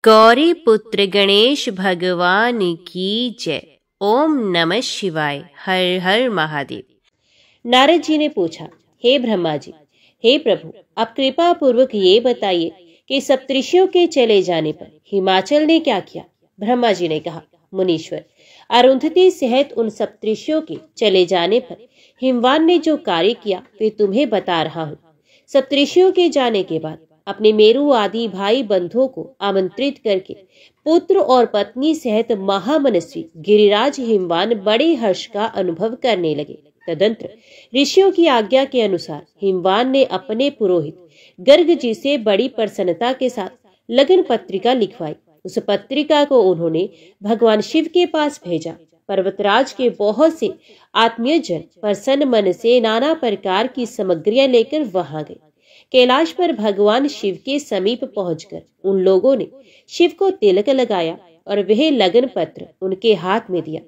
गौरी पुत्र गणेश भगवान की जय। ओम नमः शिवाय। हर हर महादेव। नारद जी ने पूछा, हे ब्रह्मा जी, हे प्रभु, आप कृपा पूर्वक ये बताइए कि सप्तऋषियों के चले जाने पर हिमाचल ने क्या किया। ब्रह्मा जी ने कहा, मुनीश्वर, अरुंधति सहित उन सप्तऋषियों के चले जाने पर हिमवान ने जो कार्य किया वे तुम्हें बता रहा हूँ। सप्तऋषियों के जाने के बाद अपने मेरु आदि भाई बंधुओं को आमंत्रित करके पुत्र और पत्नी सहित महामनस्वी गिरिराज हिमवान बड़े हर्ष का अनुभव करने लगे। तदंतर ऋषियों की आज्ञा के अनुसार हिमवान ने अपने पुरोहित गर्ग जी से बड़ी प्रसन्नता के साथ लगन पत्रिका लिखवाई। उस पत्रिका को उन्होंने भगवान शिव के पास भेजा। पर्वतराज के बहुत से आत्मीय जन प्रसन्न मन से नाना प्रकार की सामग्रियां लेकर वहां गए। कैलाश पर भगवान शिव के समीप पहुंचकर उन लोगों ने शिव को तिलक लगाया और वह लगन पत्र उनके हाथ में दिया।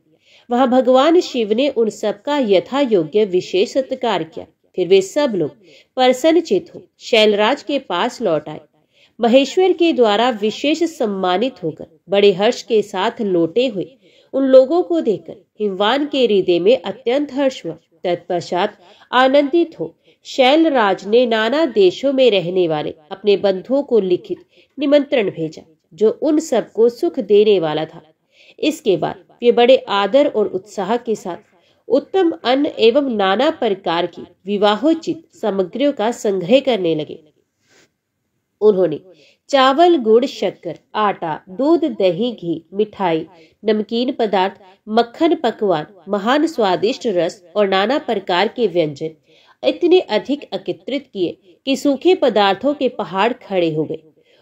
वहां भगवान शिव ने उन सबका यथा योग्य विशेष सत्कार किया। फिर वे सब लोग प्रसन्नचित्त हो शैलराज के पास लौट आए। महेश्वर के द्वारा विशेष सम्मानित होकर बड़े हर्ष के साथ लौटे हुए उन लोगों को देखकर हिमवान के हृदय में अत्यंत हर्ष हुआ। तत्पश्चात आनंदित हो शैलराज ने नाना देशों में रहने वाले अपने बंधुओं को लिखित निमंत्रण भेजा, जो उन सबको सुख देने वाला था। इसके बाद वे बड़े आदर और उत्साह के साथ उत्तम अन्न एवं नाना प्रकार की विवाहोचित सामग्रियों का संग्रह करने लगे। उन्होंने चावल, गुड़, शक्कर, आटा, दूध, दही, घी, मिठाई, नमकीन पदार्थ, मक्खन, पकवान, महान स्वादिष्ट रस और नाना प्रकार के व्यंजन इतने अधिक एकत्रित किए कि सूखे पदार्थों के पहाड़ खड़े हो गए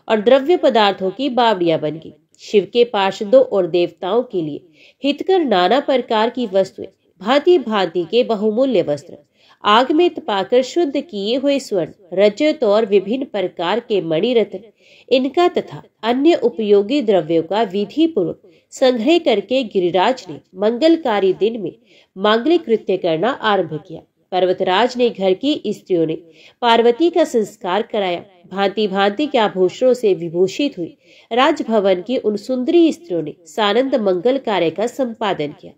और द्रव्य पदार्थों की बावड़ियां बन गई। शिव के पार्षदों और देवताओं के लिए हितकर नाना प्रकार की वस्तुएं, भांति भांति के बहुमूल्य वस्त्र, आग में तपाकर शुद्ध किए हुए स्वर्ण, रजत और विभिन्न प्रकार के मणिरत्न, इनका तथा अन्य उपयोगी द्रव्यों का विधि पूर्वक संग्रह करके गिरिराज ने मंगलकारी दिन में मांगलिक कृत्य करना आरंभ किया। पर्वतराज ने घर की स्त्रियों ने पार्वती का संस्कार कराया। भांति भांति के आभूषणों से विभूषित हुई राजभवन की उन सुंदरी स्त्रियों ने सानंद मंगल कार्य का संपादन किया।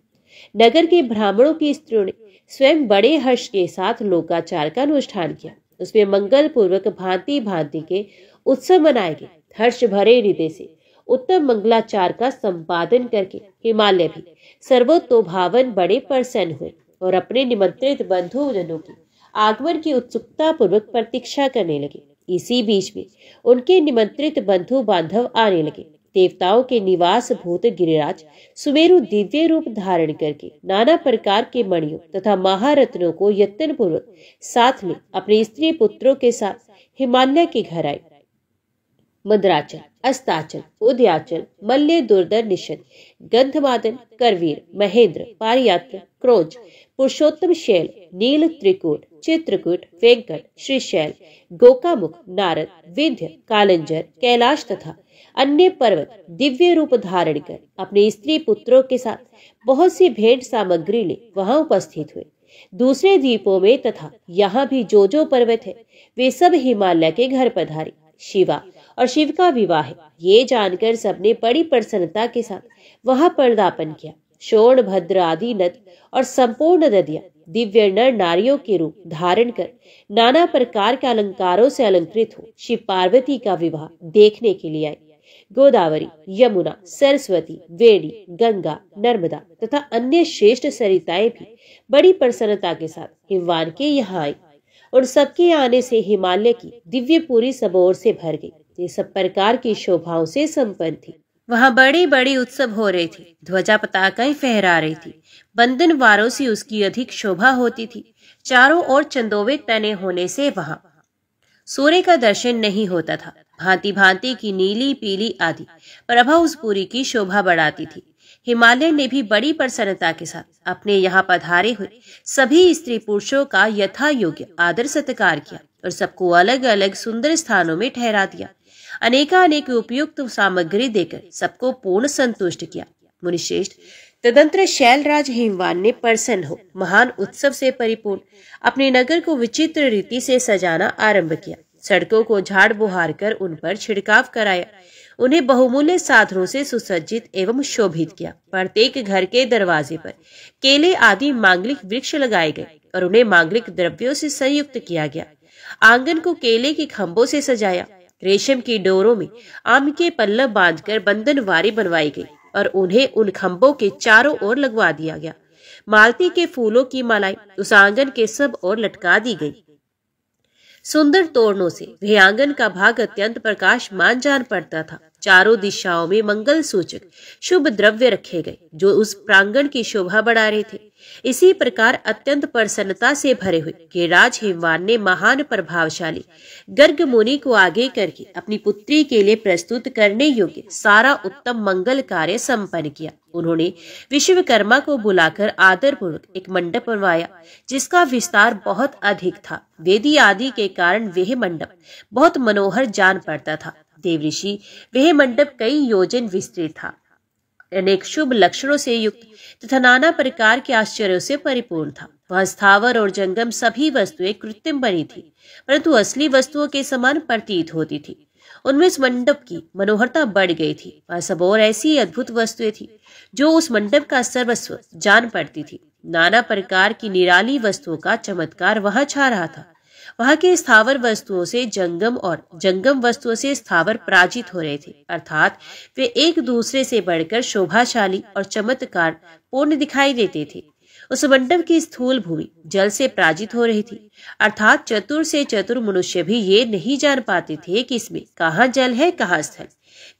नगर के ब्राह्मणों की स्त्रियों ने स्वयं बड़े हर्ष के साथ लोकाचार का अनुष्ठान किया। उसमें मंगल पूर्वक भांति भांति के उत्सव मनाए गए। हर्ष भरे हृदय से उत्तम मंगलाचार का संपादन करके हिमालय भी सर्वतोभावन बड़े प्रसन्न हुए और अपने निमंत्रित बंधुजनों की आगमन की उत्सुकता पूर्वक प्रतीक्षा करने लगे। इसी बीच में उनके निमंत्रित बंधु बांधव आने लगे। देवताओं के निवास भूत गिरिराज सुमेरु दिव्य रूप धारण करके नाना प्रकार के मणियों तथा महारत्नों को यत्न पूर्वक साथ में अपने स्त्री पुत्रों के साथ हिमालय के घर आए। मद्राचल, अस्ताचल, उदयाचल, मल्य, दुर्धर, निषद, गंधमादन, करवीर, महेंद्र, पारियात्र, क्रोज, पुरुषोत्तम शैल, नील, त्रिकूट, चित्रकूट, वेंकट, श्रीशैल, गोकामुख, नारद, विंध्य, कालंजर, कैलाश तथा अन्य पर्वत दिव्य रूप धारण कर अपने स्त्री पुत्रों के साथ बहुत सी भेंट सामग्री ले वहां उपस्थित हुए। दूसरे द्वीपों में तथा यहाँ भी जो पर्वत है वे सब हिमालय के घर पधारे। शिवा और शिव का विवाह है, ये जानकर सबने बड़ी प्रसन्नता के साथ वहां पदार्पण किया। शोण, भद्र आदि नद और संपूर्ण नदियां दिव्य नर नारियों के रूप धारण कर नाना प्रकार के अलंकारों से अलंकृत हो शिव पार्वती का विवाह देखने के लिए आई। गोदावरी, यमुना, सरस्वती, वेणी, गंगा, नर्मदा तथा अन्य श्रेष्ठ सरिताएं भी बड़ी प्रसन्नता के साथ हिमवान के यहाँ आई। उन सबके आने से हिमालय की दिव्यपुरी सब ओर से भर गई। ये सब प्रकार की शोभाओं से संपन्न थी। वहाँ बड़ी बड़ी उत्सव हो रही थी। ध्वजा पताकाएं फहरा रही थी। बंधन वारों से उसकी अधिक शोभा होती थी। चारों ओर चंदोवे तने होने से वहाँ सूर्य का दर्शन नहीं होता था। भांति भांति की नीली, पीली आदि प्रभा उस पुरी की शोभा बढ़ाती थी। हिमालय ने भी बड़ी प्रसन्नता के साथ अपने यहाँ पधारे हुए सभी स्त्री पुरुषों का यथा योग्य आदर सत्कार किया और सबको अलग अलग सुंदर स्थानों में ठहरा दिया। अनेकानेक उपयुक्त सामग्री देकर सबको पूर्ण संतुष्ट किया। मुनिश्रेष्ठ, तदंतर शैलराज हिमवान ने प्रसन्न हो महान उत्सव से परिपूर्ण अपने नगर को विचित्र रीति से सजाना आरंभ किया। सड़कों को झाड़ बुहार कर उन पर छिड़काव कराया। उन्हें बहुमूल्य साधनों से सुसज्जित एवं शोभित किया। प्रत्येक घर के दरवाजे पर केले आदि मांगलिक वृक्ष लगाए गए और उन्हें मांगलिक द्रव्यों से संयुक्त किया गया। आंगन को केले के खंभों से सजाया। रेशम की डोरों में आम के पल्लव बांधकर बंधनवारी बनवाई गई और उन्हें उन खंभों के चारों ओर लगवा दिया गया। मालती के फूलों की मालाएं उस आंगन के सब ओर लटका दी गई। सुंदर तोरणों से वह आंगन का भाग अत्यंत प्रकाशमान जान पड़ता था। चारों दिशाओं में मंगल सूचक शुभ द्रव्य रखे गए जो उस प्रांगण की शोभा बढ़ा रहे थे। इसी प्रकार अत्यंत प्रसन्नता से भरे हुए गिरिराज हिमवान ने महान प्रभावशाली गर्ग मुनि को आगे करके अपनी पुत्री के लिए प्रस्तुत करने योग्य सारा उत्तम मंगल कार्य संपन्न किया। उन्होंने विश्वकर्मा को बुलाकर आदर पूर्वक एक मंडप बनवाया जिसका विस्तार बहुत अधिक था। वेदी आदि के कारण वह मंडप बहुत मनोहर जान पड़ता था। देवऋषि वह मंडप कई योजन विस्तृत था। अनेक शुभ लक्षणों से युक्त तथा नाना प्रकार के आश्चर्यों से परिपूर्ण था। वह स्थावर और जंगम सभी वस्तुएं कृत्रिम बनी थी परंतु असली वस्तुओं के समान प्रतीत होती थी। उनमें इस मंडप की मनोहरता बढ़ गई थी। वह सब और ऐसी अद्भुत वस्तुएं थी जो उस मंडप का सर्वस्व जान पड़ती थी। नाना प्रकार की निराली वस्तुओं का चमत्कार वहां छा रहा था। वहां के स्थावर वस्तुओं से जंगम और जंगम वस्तुओं से स्थावर पराजित हो रहे थे, अर्थात वे एक दूसरे से बढ़कर शोभाशाली और चमत्कार पूर्ण दिखाई देते थे। उस मंडप की स्थूल भूमि जल से पराजित हो रही थी, अर्थात चतुर से चतुर मनुष्य भी ये नहीं जान पाते थे कि इसमें कहाँ जल है कहाँ स्थल।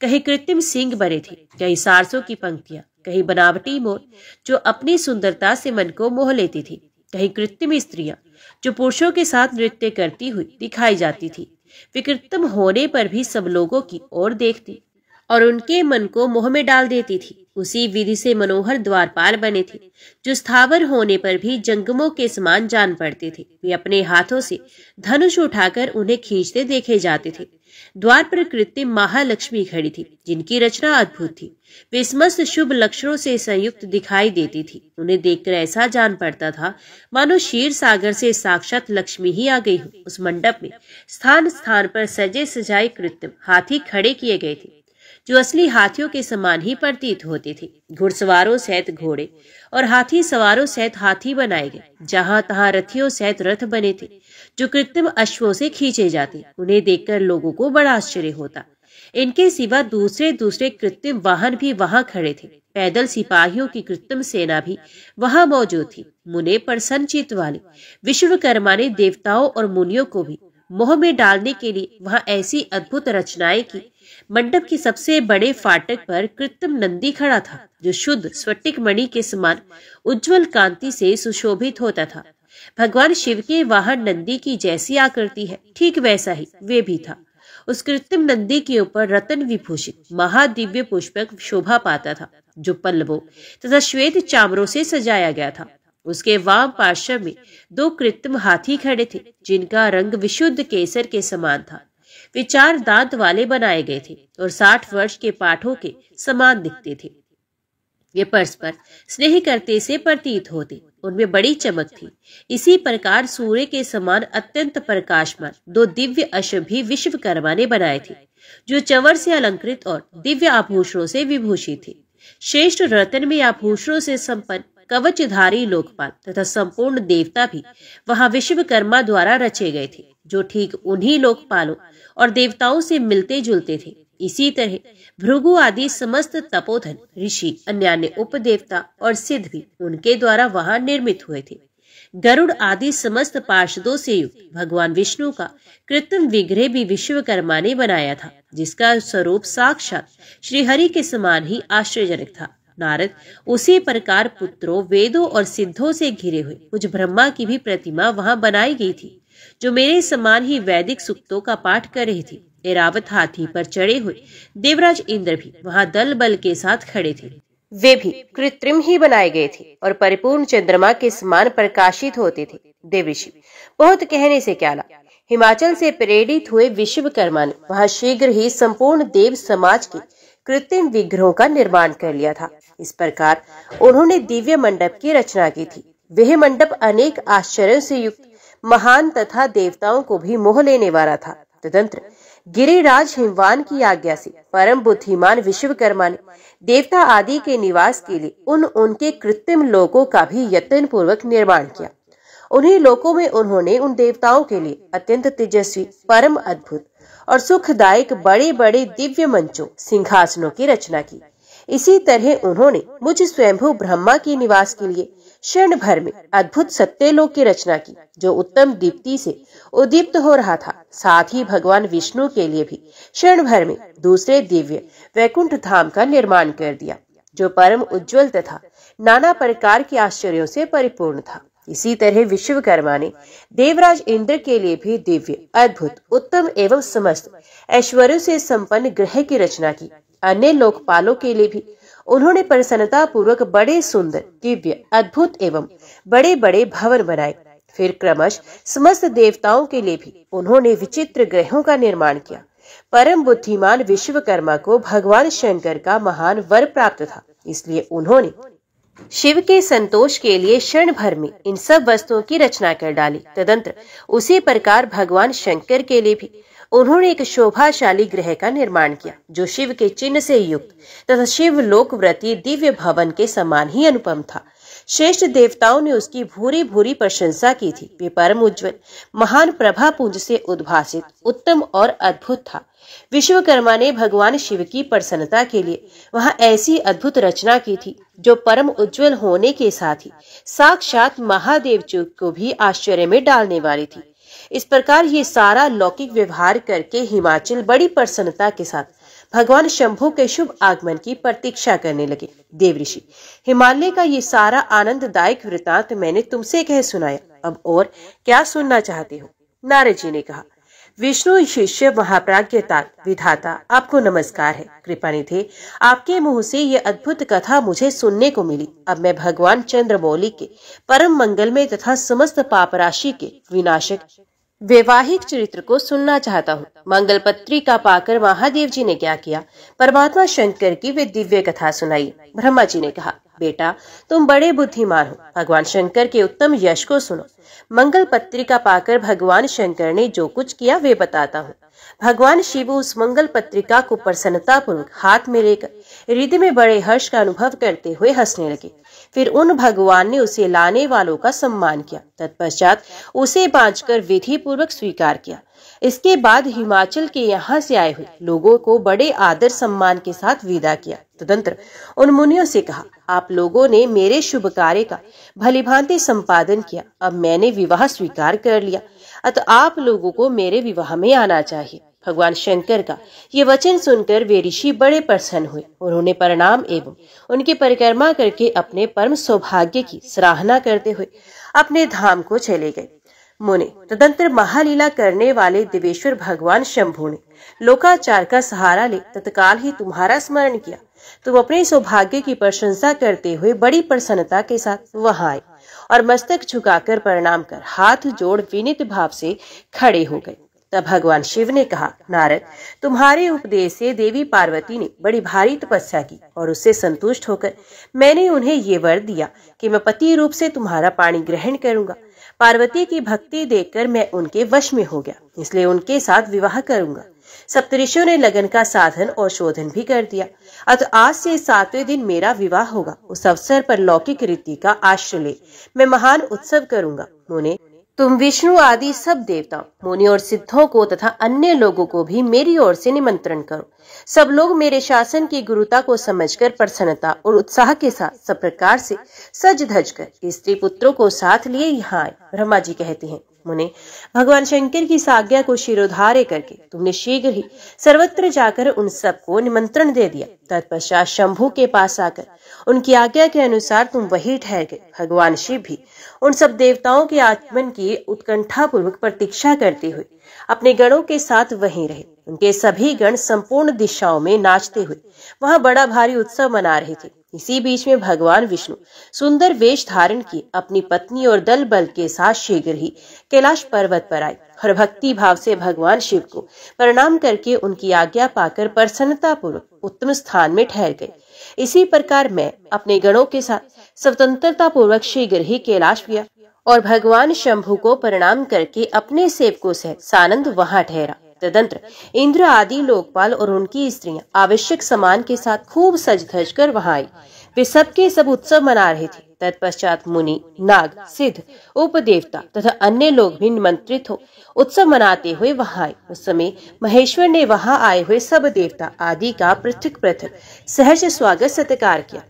कहीं कृत्रिम सिंह बने थे, कहीं सारसों की पंक्तियां, कहीं बनावटी मोर जो अपनी सुंदरता से मन को मोह लेती थी, कहीं कृत्रिम स्त्रियां जो पुरुषों के साथ नृत्य करती हुई दिखाई जाती थी। वे कृत्रिम होने पर भी सब लोगों की ओर देखती और उनके मन को मोह में डाल देती थी। उसी विधि से मनोहर द्वारपाल बने थे जो स्थावर होने पर भी जंगमों के समान जान पड़ते थे। वे अपने हाथों से धनुष उठाकर उन्हें खींचते देखे जाते थे। द्वार पर कृत्रिम महालक्ष्मी खड़ी थी जिनकी रचना अद्भुत थी। वे समस्त शुभ लक्षणों से संयुक्त दिखाई देती थी। उन्हें देखकर ऐसा जान पड़ता था मानो क्षीर सागर से साक्षात लक्ष्मी ही आ गई हो। उस मंडप में स्थान स्थान पर सजे सजाए कृत्रिम हाथी खड़े किए गए थे जो असली हाथियों के समान ही प्रतीत होते थे। घुड़सवारों सहित घोड़े और हाथी सवारों सहित हाथी बनाए गए। जहां तहां रथियों सहित रथ बने थे जो कृत्रिम अश्वों से खींचे जाते। उन्हें देखकर लोगों को बड़ा आश्चर्य होता। इनके सिवा दूसरे कृत्रिम वाहन भी वहां खड़े थे। पैदल सिपाहियों की कृत्रिम सेना भी वहां मौजूद थी। मुने प्रसन्न चित्त वाले विश्वकर्मा ने देवताओं और मुनियों को भी मोह में डालने के लिए वहां ऐसी अद्भुत रचनाएं की। मंडप के सबसे बड़े फाटक पर कृत्रिम नंदी खड़ा था जो शुद्ध स्फटिक मणि के समान उज्जवल कांति से सुशोभित होता था। भगवान शिव के वाहन नंदी की जैसी आकृति है ठीक वैसा ही वे भी था। उस कृत्रिम नंदी के ऊपर रतन विभूषित महादिव्य पुष्पक शोभा पाता था जो पल्लवों तथा श्वेत चामरों से सजाया गया था। उसके वाम पार्श्व में 2 कृत्रिम हाथी खड़े थे जिनका रंग विशुद्ध केसर के समान था। वे 4 दांत वाले बनाए गए थे और 60 वर्ष के पाठों के समान दिखते थे। वे परस्पर स्नेह करते से प्रतीत होते। उनमें बड़ी चमक थी। इसी प्रकार सूर्य के समान अत्यंत प्रकाशमान 2 दिव्य अश्व भी विश्वकर्मा ने बनाए थे जो चंवर से अलंकृत और दिव्य आभूषणों से विभूषित थे। श्रेष्ठ रत्न में आभूषणों से संपन्न कवचधारी लोकपाल तथा संपूर्ण देवता भी वहां विश्वकर्मा द्वारा रचे गए थे जो ठीक उन्हीं लोकपालों और देवताओं से मिलते जुलते थे। इसी तरह भृगु आदि समस्त तपोधन ऋषि अन्यान्य उपदेवता और सिद्ध भी उनके द्वारा वहां निर्मित हुए थे। गरुड़ आदि समस्त पार्षदों से युक्त भगवान विष्णु का कृत्रिम विग्रह भी विश्वकर्मा ने बनाया था जिसका स्वरूप साक्षात श्रीहरि के समान ही आश्चर्यजनक था। नारद उसी प्रकार पुत्रों वेदों और सिद्धों से घिरे हुए कुछ ब्रह्मा की भी प्रतिमा वहां बनाई गई थी जो मेरे समान ही वैदिक सूक्तों का पाठ कर रही थी। ऐरावत हाथी पर चढ़े हुए देवराज इंद्र भी वहां दल बल के साथ खड़े थे। वे भी कृत्रिम ही बनाए गए थे और परिपूर्ण चंद्रमा के समान प्रकाशित होते थे। देवऋषि बहुत कहने से क्या ला, हिमाचल से प्रेरित हुए विश्वकर्मा ने वहां शीघ्र ही संपूर्ण देव समाज के कृत्रिम विग्रहों का निर्माण कर लिया था। इस प्रकार उन्होंने दिव्य मंडप की रचना की थी। वह मंडप अनेक आश्चर्यों से युक्त महान तथा देवताओं को भी मोह लेने वाला था। तदंतर गिरिराज हिमवान की आज्ञा से परम बुद्धिमान विश्वकर्मा ने देवता आदि के निवास के लिए उनके कृत्रिम लोकों का भी यत्न पूर्वक निर्माण किया। उन्हीं लोकों में उन्होंने उन देवताओं के लिए अत्यंत तेजस्वी, परम अद्भुत और सुखदायक बड़े बड़े दिव्य मंचों, सिंहासनों की रचना की। इसी तरह उन्होंने मुझ स्वयंभू ब्रह्मा के निवास के लिए क्षण भर में अद्भुत सत्यलोक की रचना की, जो उत्तम दीप्ति से उद्दीप्त हो रहा था। साथ ही भगवान विष्णु के लिए भी क्षण भर में दूसरे दिव्य वैकुंठ धाम का निर्माण कर दिया, जो परम उज्जवल तथा नाना प्रकार के आश्चर्यों से परिपूर्ण था। इसी तरह विश्वकर्मा ने देवराज इंद्र के लिए भी दिव्य, अद्भुत, उत्तम एवं समस्त ऐश्वर्यों से संपन्न ग्रह की रचना की। अन्य लोकपालों के लिए भी उन्होंने प्रसन्नता पूर्वक बड़े सुंदर, दिव्य, अद्भुत एवं बड़े बड़े भवन बनाए। फिर क्रमश समस्त देवताओं के लिए भी उन्होंने विचित्र ग्रहों का निर्माण किया। परम बुद्धिमान विश्वकर्मा को भगवान शंकर का महान वर प्राप्त था, इसलिए उन्होंने शिव के संतोष के लिए क्षण भर में इन सब वस्तुओं की रचना कर डाली। तदंतर उसी प्रकार भगवान शंकर के लिए भी उन्होंने एक शोभाशाली ग्रह का निर्माण किया, जो शिव के चिन्ह से युक्त तथा शिव लोकव्रती दिव्य भवन के समान ही अनुपम था। श्रेष्ठ देवताओं ने उसकी भूरी भूरी प्रशंसा की थी। वे परम उज्ज्वल, महान प्रभा पुंज से उद्भासित, उत्तम और अद्भुत था। विश्वकर्मा ने भगवान शिव की प्रसन्नता के लिए वहां ऐसी अद्भुत रचना की थी, जो परम उज्ज्वल होने के साथ ही साक्षात महादेव को भी आश्चर्य में डालने वाली थी। इस प्रकार ये सारा लौकिक व्यवहार करके हिमाचल बड़ी प्रसन्नता के साथ भगवान शंभु के शुभ आगमन की प्रतीक्षा करने लगे। देवऋषि, हिमालय का ये सारा आनंददायक वृतांत मैंने तुमसे कह सुनाया, अब और क्या सुनना चाहते हो? नारद जी ने कहा, विष्णु शिष्य महाप्राज्ञता विधाता, आपको नमस्कार है। कृपानिधि, आपके मुंह से ये अद्भुत कथा मुझे सुनने को मिली। अब मैं भगवान चंद्रमौली के परम मंगलमय तथा समस्त पाप राशि के विनाशक वैवाहिक चरित्र को सुनना चाहता हूँ। मंगल पत्रिका पाकर महादेव जी ने क्या किया? परमात्मा शंकर की वे दिव्य कथा सुनाई। ब्रह्मा जी ने कहा, बेटा तुम बड़े बुद्धिमान हो, भगवान शंकर के उत्तम यश को सुनो। मंगल पत्रिका पाकर भगवान शंकर ने जो कुछ किया वे बताता हूँ। भगवान शिव उस मंगल पत्रिका को प्रसन्नता पूर्वक हाथ में लेकर हृदय में बड़े हर्ष का अनुभव करते हुए हंसने लगे। फिर उन भगवान ने उसे लाने वालों का सम्मान किया। तत्पश्चात उसे बांधकर विधि पूर्वक स्वीकार किया। इसके बाद हिमाचल के यहाँ से आए हुए लोगों को बड़े आदर सम्मान के साथ विदा किया। तदंतर उन मुनियों से कहा, आप लोगों ने मेरे शुभ कार्य का भलीभांति संपादन किया। अब मैंने विवाह स्वीकार कर लिया, अतः आप लोगों को मेरे विवाह में आना चाहिए। भगवान शंकर का ये वचन सुनकर वे ऋषि बड़े प्रसन्न हुए। उन्होंने प्रणाम एवं उनकी परिक्रमा करके अपने परम सौभाग्य की सराहना करते हुए अपने धाम को चले गए। मुने, तदंतर महालीला करने वाले देवेश्वर भगवान शंभु ने लोकाचार का सहारा ले तत्काल ही तुम्हारा स्मरण किया। तुम अपने सौभाग्य की प्रशंसा करते हुए बड़ी प्रसन्नता के साथ वहां आए और मस्तक झुकाकर प्रणाम कर हाथ जोड़ विनीत भाव से खड़े हो गए। तब भगवान शिव ने कहा, नारद, तुम्हारे उपदेश से देवी पार्वती ने बड़ी भारी तपस्या की और उससे संतुष्ट होकर मैंने उन्हें ये वर दिया कि मैं पति रूप से तुम्हारा पाणी ग्रहण करूंगा। पार्वती की भक्ति देखकर मैं उनके वश में हो गया, इसलिए उनके साथ विवाह करूंगा। सप्तऋषियों ने लगन का साधन और शोधन भी कर दिया। अतः आज से 7वें दिन मेरा विवाह होगा। उस अवसर पर लौकिक रीति का आश्रय ले मैं महान उत्सव करूंगा। मुने, तुम विष्णु आदि सब देवताओं, मुनि और सिद्धों को तथा अन्य लोगों को भी मेरी ओर से निमंत्रण करो। सब लोग मेरे शासन की गुरुता को समझकर प्रसन्नता और उत्साह के साथ सब प्रकार से सज धज कर स्त्री पुत्रों को साथ लिए यहाँ आए। ब्रह्मा जी कहते हैं, मुने, भगवान शंकर की आज्ञा को शिरोधार्य करके तुमने शीघ्र ही सर्वत्र जाकर उन सबको निमंत्रण दे दिया। तत्पश्चात शंभु के पास आकर उनकी आज्ञा के अनुसार तुम वही ठहर गए। भगवान शिव भी उन सब देवताओं के आगमन की उत्कंठा पूर्वक प्रतीक्षा करते हुए अपने गणों के साथ वहीं रहे। उनके सभी गण संपूर्ण दिशाओं में नाचते हुए वहां बड़ा भारी उत्सव मना रहे थे। इसी बीच में भगवान विष्णु सुंदर वेश धारण किए अपनी पत्नी और दल बल के साथ शीघ्र ही कैलाश पर्वत पर आए और भक्ति भाव से भगवान शिव को प्रणाम करके उनकी आज्ञा पाकर प्रसन्नता पूर्वक उत्तम स्थान में ठहर गए। इसी प्रकार मैं अपने गणों के साथ स्वतंत्रता पूर्वक शीघ्र ही कैलाश गया और भगवान शंभु को प्रणाम करके अपने सेवकों सहित सानंद वहां ठहरा। तदंतर इंद्र आदि लोकपाल और उनकी स्त्रियां आवश्यक सामान के साथ खूब सज धज कर वहां आई। वे सबके सब उत्सव मना रहे थे। तत्पश्चात मुनि, नाग, सिद्ध, उपदेवता तथा अन्य लोग भी निमंत्रित हो उत्सव मनाते हुए वहां आए। उस समय महेश्वर ने वहां आए हुए सब देवता आदि का पृथक पृथक सहर्ष स्वागत सत्कार किया।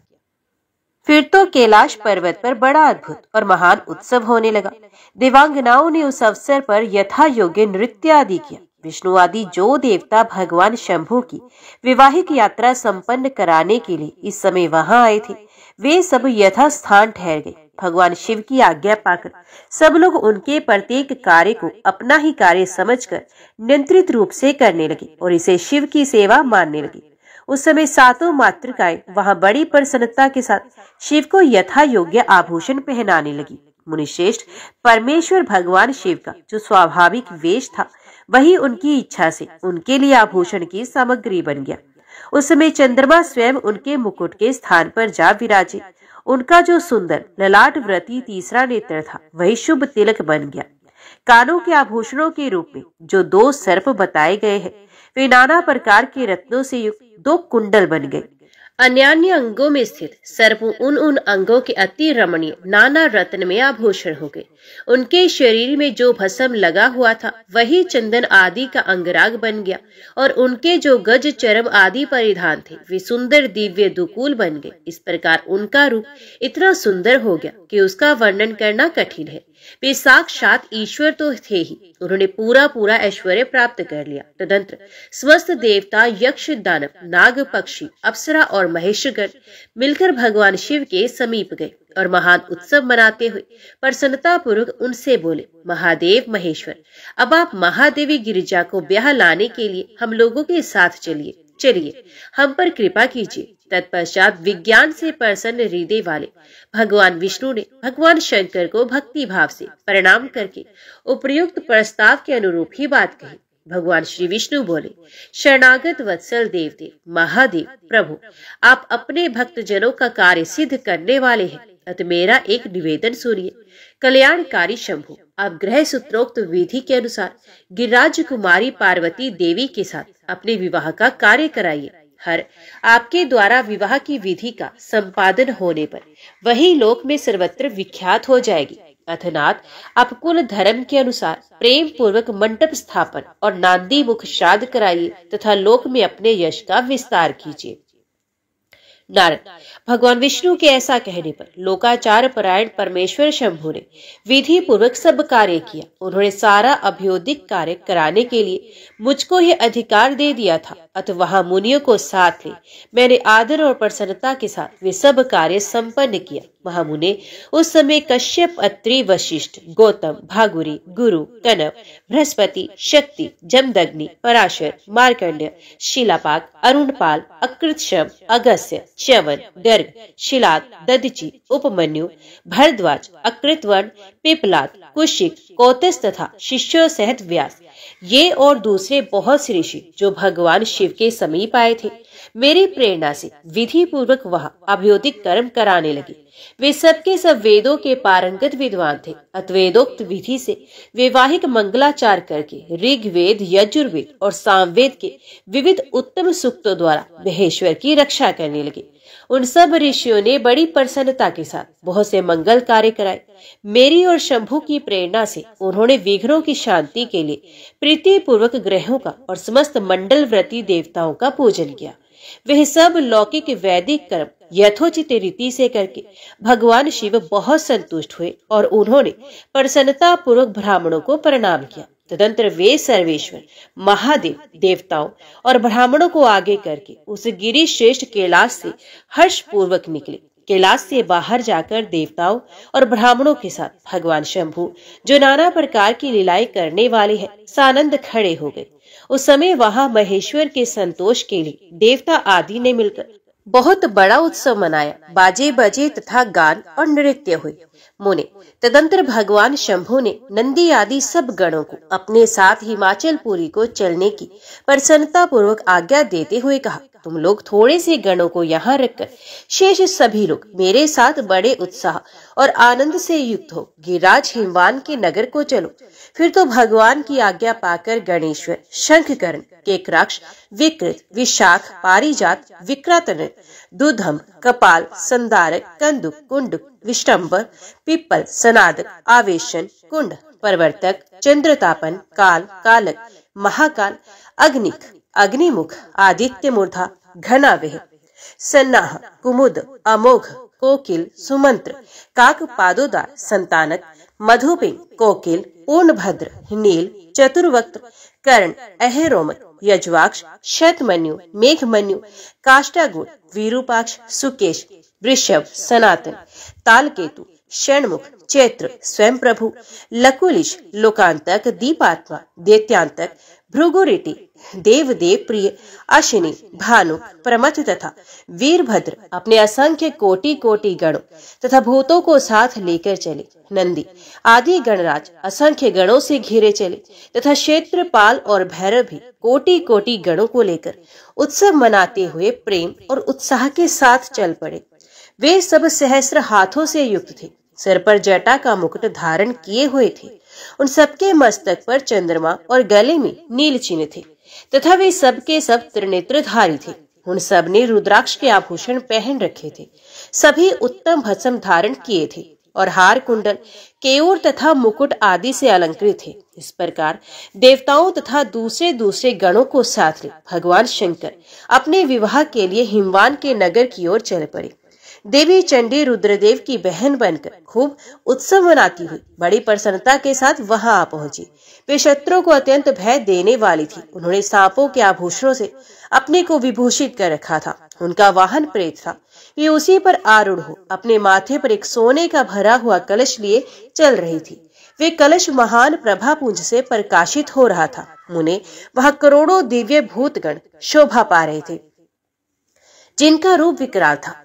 फिर तो कैलाश पर्वत पर बड़ा अद्भुत और महान उत्सव होने लगा। देवांगनाओं ने उस अवसर पर यथा योग्य नृत्य आदि किया। विष्णु आदि जो देवता भगवान शंभु की विवाहिक यात्रा संपन्न कराने के लिए इस समय वहां आए थे, वे सब यथा स्थान ठहर गए। भगवान शिव की आज्ञा पाकर सब लोग उनके प्रत्येक कार्य को अपना ही कार्य समझकर नियंत्रित रूप से करने लगे और इसे शिव की सेवा मानने लगे। उस समय सातों मातृकाएं वहां बड़ी प्रसन्नता के साथ शिव को यथा योग्य आभूषण पहनाने लगी। मुनिश्रेष्ठ परमेश्वर भगवान शिव का जो स्वाभाविक वेश था वही उनकी इच्छा से उनके लिए आभूषण की सामग्री बन गया। उस समय चंद्रमा स्वयं उनके मुकुट के स्थान पर जा विराजे। उनका जो सुंदर ललाट व्रती तीसरा नेत्र था वही शुभ तिलक बन गया। कानों के आभूषणों के रूप में जो 2 सर्प बताए गए हैं वे नाना प्रकार के रत्नों से युक्त 2 कुंडल बन गए। अन्यान्य अंगों में स्थित सर्प उन अंगों के अति रमणीय नाना रत्न में आभूषण हो गए। उनके शरीर में जो भस्म लगा हुआ था वही चंदन आदि का अंगराग बन गया और उनके जो गज चरम आदि परिधान थे वे सुंदर दिव्य दुकूल बन गए। इस प्रकार उनका रूप इतना सुंदर हो गया कि उसका वर्णन करना कठिन है। वे साक्षात ईश्वर तो थे ही, उन्होंने पूरा ऐश्वर्य प्राप्त कर लिया। तदंतर समस्त देवता, यक्ष, दानव, नाग, पक्षी, अप्सरा और महेशगण मिलकर भगवान शिव के समीप गए और महान उत्सव मनाते हुए प्रसन्नता पूर्वक उनसे बोले, महादेव महेश्वर, अब आप महादेवी गिरिजा को ब्याह लाने के लिए हम लोगों के साथ चलिए हम पर कृपा कीजिए। तत्पश्चात विज्ञान से प्रसन्न हृदय वाले भगवान विष्णु ने भगवान शंकर को भक्ति भाव से प्रणाम करके उपयुक्त प्रस्ताव के अनुरूप ही बात कही। भगवान श्री विष्णु बोले, शरणागत वत्सल देवदेव महादेव प्रभु, आप अपने भक्त जनों का कार्य सिद्ध करने वाले हैं, अतः मेरा एक निवेदन सुनिए। कल्याणकारी शंभु, आप ग्रह सूत्रोक्त विधि के अनुसार गिरिराज कुमारी पार्वती देवी के साथ अपने विवाह का कार्य कराइए। हर आपके द्वारा विवाह की विधि का संपादन होने पर वही लोक में सर्वत्र विख्यात हो जाएगी। अथनाथ आप कुल धर्म के अनुसार प्रेम पूर्वक मंडप स्थापन और नांदी मुख श्राद्ध कराइए तथा लोक में अपने यश का विस्तार कीजिए। नारद, भगवान विष्णु के ऐसा कहने पर लोकाचार परायण परमेश्वर शंभु ने विधि पूर्वक सब कार्य किया। उन्होंने सारा अभ्योदिक कार्य कराने के लिए मुझको यह अधिकार दे दिया था, अतः वहां मुनियों को साथ ले मैंने आदर और प्रसन्नता के साथ वे सब कार्य संपन्न किया। महामुने उस समय कश्यप, अत्रि, वशिष्ठ, गौतम, भागुरी, गुरु, कनव, बृहस्पति, शक्ति, जमदग्नि, पराशर, मार्कंडेय, शिलापाक, अरुणपाल, अकृतशम, अगस्त्य, च्यवन, गर्ग, शिलाद, दधीचि, उपमन्यु, भरद्वाज, अकृतवर्ण, पिपलाद, कुशिक, कौतिस तथा शिष्यों सहित व्यास, ये और दूसरे बहुत से ऋषि जो भगवान शिव के समीप आए थे, मेरी प्रेरणा से विधि पूर्वक वहां अभ्योदिक कर्म कराने लगे। वे सबके सब वेदों के पारंगत विद्वान थे। अद्वैतोक्त विधि से वैवाहिक मंगलाचार करके ऋग्वेद, यजुर्वेद और सामवेद के विविध उत्तम सूक्तों द्वारा महेश्वर की रक्षा करने लगे। उन सब ऋषियों ने बड़ी प्रसन्नता के साथ बहुत से मंगल कार्य कराए। मेरी और शंभु की प्रेरणा से उन्होंने विघ्नों की शांति के लिए प्रीति पूर्वक ग्रहों का और समस्त मंडल व्रती देवताओं का पूजन किया। वह सब लौकिक वैदिक कर्म यथोचित रीति से करके भगवान शिव बहुत संतुष्ट हुए और उन्होंने प्रसन्नता पूर्वक ब्राह्मणों को प्रणाम किया। तदंतर वे सर्वेश्वर महादेव देवताओं और ब्राह्मणों को आगे करके उस गिरि श्रेष्ठ कैलाश से हर्ष पूर्वक निकले। कैलाश से बाहर जाकर देवताओं और ब्राह्मणों के साथ भगवान शंभु जो नाना प्रकार की लीलाएं करने वाले हैं सानंद खड़े हो गए। उस समय वहां महेश्वर के संतोष के लिए देवता आदि ने मिलकर बहुत बड़ा उत्सव मनाया। बाजे बजे तथा गान और नृत्य हुए। मुने तदंतर भगवान शंभु ने नंदी आदि सब गणों को अपने साथ हिमाचल पुरी को चलने की प्रसन्नता पूर्वक आज्ञा देते हुए कहा, तुम लोग थोड़े से गणों को यहाँ रखकर शेष सभी लोग मेरे साथ बड़े उत्साह और आनंद से युक्त हो गिरिराज हिमवान के नगर को चलो। फिर तो भगवान की आज्ञा पाकर गणेश्वर, शंखकर्ण, केकराक्ष, विकृत, विशाख, पारिजात, विक्रातन, दुधम, कपाल, संदारक, कंदुक, कुंडुक, विष्टम्बर, पिप्पल, सनादक, आवेशन, कुंड, परवर्तक, चंद्रतापन, काल, कालक, महाकाल, अग्निक, अग्निमुख, आदित्य मूर्धा, घनावेह, सन्नाह, कुमुद, अमोघ, कोकिल, सुमंत्र, काक पादोदार, संतानक, मधुपिंग, कोकिल, पूर्णभद्र, नील, चतुर्वक्त्र, कर्ण, अहेरोमत, यजवाक्ष, शतमन्यु, मेघमन्यु, काष्टागुण, विरूपाक्ष, सुकेश, वृषभ, सनातन, तालकेतु, षणमुख, चैत्र, स्वयं प्रभु, लकुलिश, लोकांतक, दीपात्मा, दैत्यांतक, भृगुरिटी, देवदेव प्रिय, अश्विनी, भानु, प्रमथ तथा वीरभद्र अपने असंख्य कोटि कोटि गणों तथा भूतों को साथ लेकर चले। नंदी आदि गणराज असंख्य गणों से घिरे चले तथा क्षेत्रपाल और भैरव भी कोटि कोटि गणों को लेकर उत्सव मनाते हुए प्रेम और उत्साह के साथ चल पड़े। वे सब सहस्र हाथों से युक्त थे, सिर पर जटा का मुकुट धारण किए हुए थे। उन सबके मस्तक पर चंद्रमा और गले में नील चिन्ह थे तथा वे सबके सब त्रिनेत्रधारी थे। उन सब ने रुद्राक्ष के आभूषण पहन रखे थे, सभी उत्तम भस्म धारण किए थे और हार, कुंडल, केयूर तथा मुकुट आदि से अलंकृत थे। इस प्रकार देवताओं तथा दूसरे दूसरे गणों को साथ ले भगवान शंकर अपने विवाह के लिए हिमवान के नगर की ओर चल पड़े। देवी चंडी रुद्रदेव की बहन बनकर खूब उत्सव मनाती हुई बड़ी प्रसन्नता के साथ वहां आ पहुंची। वे शत्रुओं को अत्यंत भय देने वाली थी। उन्होंने सांपों के आभूषणों से अपने को विभूषित कर रखा था। उनका वाहन प्रेत था। वे उसी पर आरूढ़ हो अपने माथे पर एक सोने का भरा हुआ कलश लिए चल रही थी। वे कलश महान प्रभा पुंज से प्रकाशित हो रहा था। मुने वहां करोड़ों दिव्य भूतगण शोभा पा रहे थे, जिनका रूप विकराल था।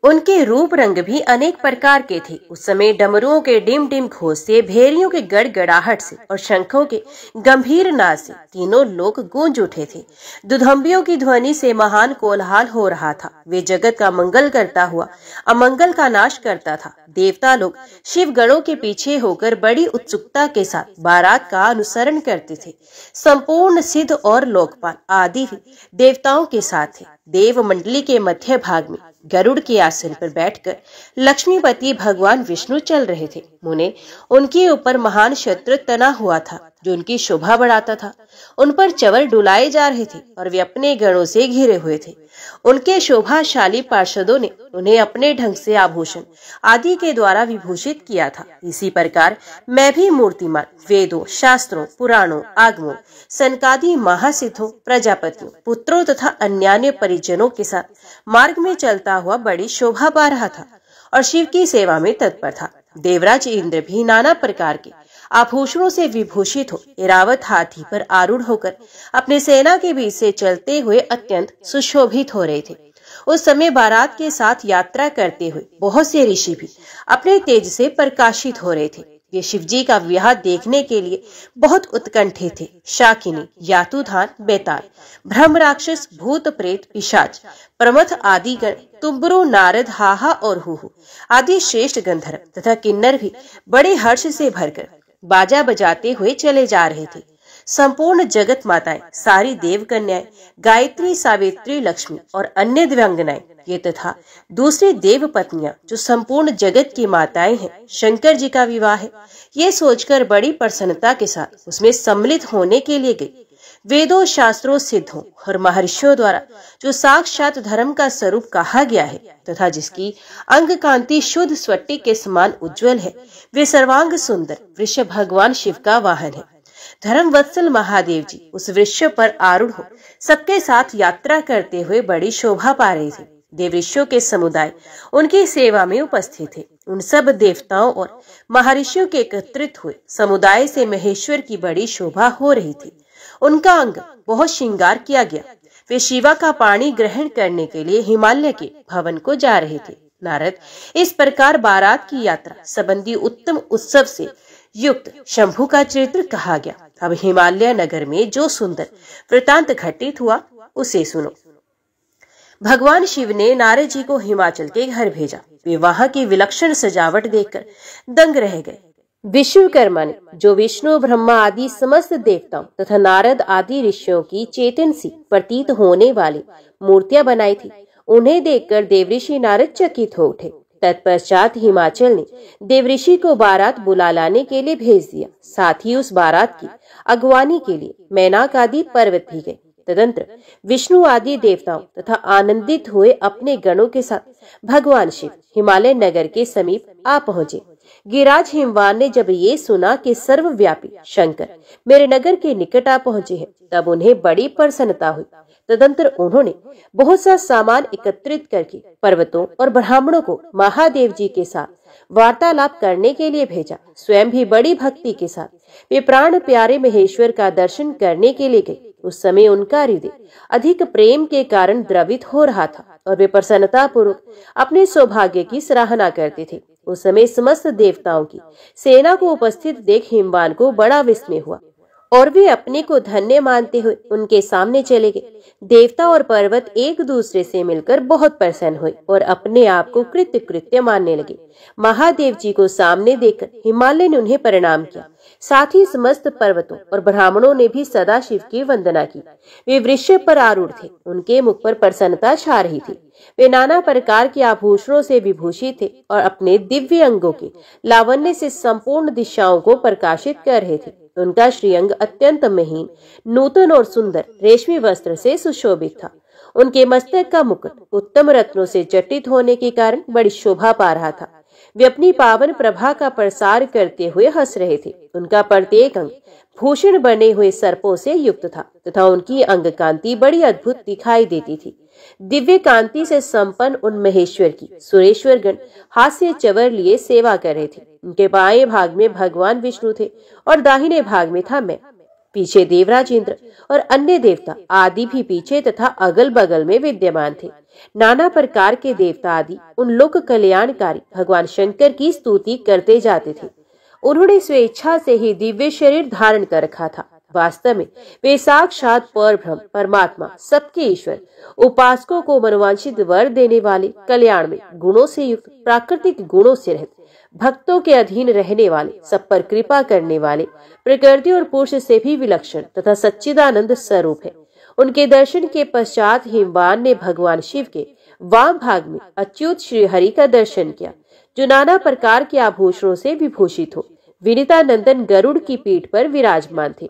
उनके रूप रंग भी अनेक प्रकार के थे। उस समय डमरुओं के डिम डिम घोष से, भेरियों के गड़गड़ाहट से और शंखों के गंभीर नाद से तीनों लोग गूंज उठे थे। दुधंबियों की ध्वनि से महान कोलाहल हो रहा था। वे जगत का मंगल करता हुआ अमंगल का नाश करता था। देवता लोग शिव गणों के पीछे होकर बड़ी उत्सुकता के साथ बारात का अनुसरण करते थे। संपूर्ण सिद्ध और लोकपाल आदि भी देवताओं के साथ थे। देव मंडली के मध्य भाग में गरुड़ के आसन पर बैठकर लक्ष्मीपति भगवान विष्णु चल रहे थे। मुने उनके ऊपर महान छत्र तना हुआ था, जो उनकी शोभा बढ़ाता था। उन पर चवर डुलाए जा रहे थे और वे अपने गणों से घिरे हुए थे। उनके शोभाशाली पार्षदों ने उन्हें अपने ढंग से आभूषण आदि के द्वारा विभूषित किया था। इसी प्रकार मैं भी मूर्तिमान वेदों, शास्त्रों, पुराणों, आगमों, सनकादि महासिद्धों, प्रजापतियों, पुत्रों तथा अन्यान्य परिजनों के साथ मार्ग में चलता हुआ बड़ी शोभा पा रहा था और शिव की सेवा में तत्पर था। देवराज इंद्र भी नाना प्रकार के आभूषणों से विभूषित हो ऐरावत हाथी पर आरूढ़ होकर अपने सेना के बीच से चलते हुए अत्यंत सुशोभित हो रहे थे। उस समय बारात के साथ यात्रा करते हुए बहुत से ऋषि भी अपने तेज से प्रकाशित हो रहे थे। ये शिवजी का विवाह देखने के लिए बहुत उत्कंठित थे। शाकिनी, यातुधान, बेताल, ब्रह्म राक्षस, भूत प्रेत, पिशाच, प्रमथ आदि गण, तुम्बरु, नारद, हाहा और हुहु आदि श्रेष्ठ गंधर्व तथा किन्नर भी बड़े हर्ष से भरकर बाजा बजाते हुए चले जा रहे थे। संपूर्ण जगत माताएं, सारी देव कन्याएं, गायत्री, सावित्री, लक्ष्मी और अन्य दिव्यांगनाएं, ये तथा दूसरी देव पत्नियां जो संपूर्ण जगत की माताएं हैं, शंकर जी का विवाह है, ये सोचकर बड़ी प्रसन्नता के साथ उसमें सम्मिलित होने के लिए गई। वेदों, शास्त्रों, सिद्धों और महर्षियों द्वारा जो साक्षात धर्म का स्वरूप कहा गया है तथा जिसकी अंग कांति शुद्ध स्वट्टी के समान उज्जवल है, वे सर्वांग सुंदर वृषभ भगवान शिव का वाहन है। धर्म वत्सल महादेव जी उस वृक्ष पर आरूढ़ हो सबके साथ यात्रा करते हुए बड़ी शोभा पा रहे थे। देवऋषियों के समुदाय उनकी सेवा में उपस्थित थे। उन सब देवताओं और महर्षियों के एकत्रित हुए समुदाय से महेश्वर की बड़ी शोभा हो रही थी। उनका अंग बहुत श्रृंगार किया गया। वे शिवा का पानी ग्रहण करने के लिए हिमालय के भवन को जा रहे थे। नारद इस प्रकार बारात की यात्रा संबंधी उत्तम उत्सव से युक्त शंभु का चरित्र कहा गया। अब हिमालय नगर में जो सुंदर वृतांत घटित हुआ उसे सुनो। भगवान शिव ने नारद जी को हिमाचल के घर भेजा। वे वहां की विलक्षण सजावट देखकर दंग रह गए। विश्वकर्मा ने जो विष्णु, ब्रह्मा आदि समस्त देवताओं तथा नारद आदि ऋषियों की चेतन सी प्रतीत होने वाली मूर्तियां बनाई थी, उन्हें देखकर देवऋषि नारद चकित हो उठे। तत्पश्चात हिमाचल ने देवऋषि को बारात बुला लाने के लिए भेज दिया। साथ ही उस बारात की अगवानी के लिए मैनाक आदि पर्वत भी गए। तदंतर विष्णु आदि देवताओं तथा आनंदित हुए अपने गणों के साथ भगवान शिव हिमालय नगर के समीप आ पहुंचे। गिरिराज हिमवान ने जब ये सुना कि सर्वव्यापी शंकर मेरे नगर के निकट आ पहुंचे हैं, तब उन्हें बड़ी प्रसन्नता हुई। तदंतर उन्होंने बहुत सा सामान एकत्रित करके पर्वतों और ब्राह्मणों को महादेव जी के साथ वार्तालाप करने के लिए भेजा। स्वयं भी बड़ी भक्ति के साथ वे प्राण प्यारे महेश्वर का दर्शन करने के लिए गए। उस समय उनका हृदय अधिक प्रेम के कारण द्रवित हो रहा था और वे प्रसन्नता पूर्वक अपने सौभाग्य की सराहना करते थे। उस समय समस्त देवताओं की सेना को उपस्थित देख हिमवान को बड़ा विस्मय हुआ और वे अपने को धन्य मानते हुए उनके सामने चले गए। देवता और पर्वत एक दूसरे से मिलकर बहुत प्रसन्न हुए और अपने आप को कृत्य कृत्य मानने लगे। महादेव जी को सामने देखकर हिमालय ने उन्हें प्रणाम किया। साथ ही समस्त पर्वतों और ब्राह्मणों ने भी सदा शिव की वंदना की। वे वृषभ पर आरूढ़ थे, उनके मुख पर प्रसन्नता छा रही थी। वे नाना प्रकार के आभूषणों से विभूषित थे और अपने दिव्य अंगों के लावण्य से संपूर्ण दिशाओं को प्रकाशित कर रहे थे। उनका श्रीअंग अत्यंत महीन, नूतन और सुंदर रेशमी वस्त्र से सुशोभित था। उनके मस्तक का मुकुट उत्तम रत्नों से जटित होने के कारण बड़ी शोभा पा रहा था। वे अपनी पावन प्रभा का प्रसार करते हुए हंस रहे थे। उनका प्रत्येक अंग भूषण बने हुए सर्पों से युक्त था तथा उनकी अंग कांति बड़ी अद्भुत दिखाई देती थी। दिव्य कांति से संपन्न उन महेश्वर की सुरेश्वर गण हास्य चवर लिए सेवा कर रहे थे। उनके बाएं भाग में भगवान विष्णु थे और दाहिने भाग में था मैं। पीछे देवराज इंद्र और अन्य देवता आदि भी पीछे तथा अगल बगल में विद्यमान थे। नाना प्रकार के देवता आदि उन लोक कल्याणकारी भगवान शंकर की स्तुति करते जाते थे। उन्होंने स्वेच्छा से ही दिव्य शरीर धारण कर रखा था। वास्तव में वे साक्षात परब्रह्म परमात्मा, सबके ईश्वर, उपासकों को मनोवांछित वर देने वाले, कल्याण में गुणों से युक्त, प्राकृतिक गुणों से रहित, भक्तों के अधीन रहने वाले, सब पर कृपा करने वाले, प्रकृति और पुरुष से भी विलक्षण तथा सच्चिदानंद स्वरूप है। उनके दर्शन के पश्चात हिमवान ने भगवान शिव के वाम भाग में अच्युत श्री हरि का दर्शन किया, जो नाना प्रकार के आभूषणों से विभूषित हो विनीता नंदन गरुड़ की पीठ पर विराजमान थे।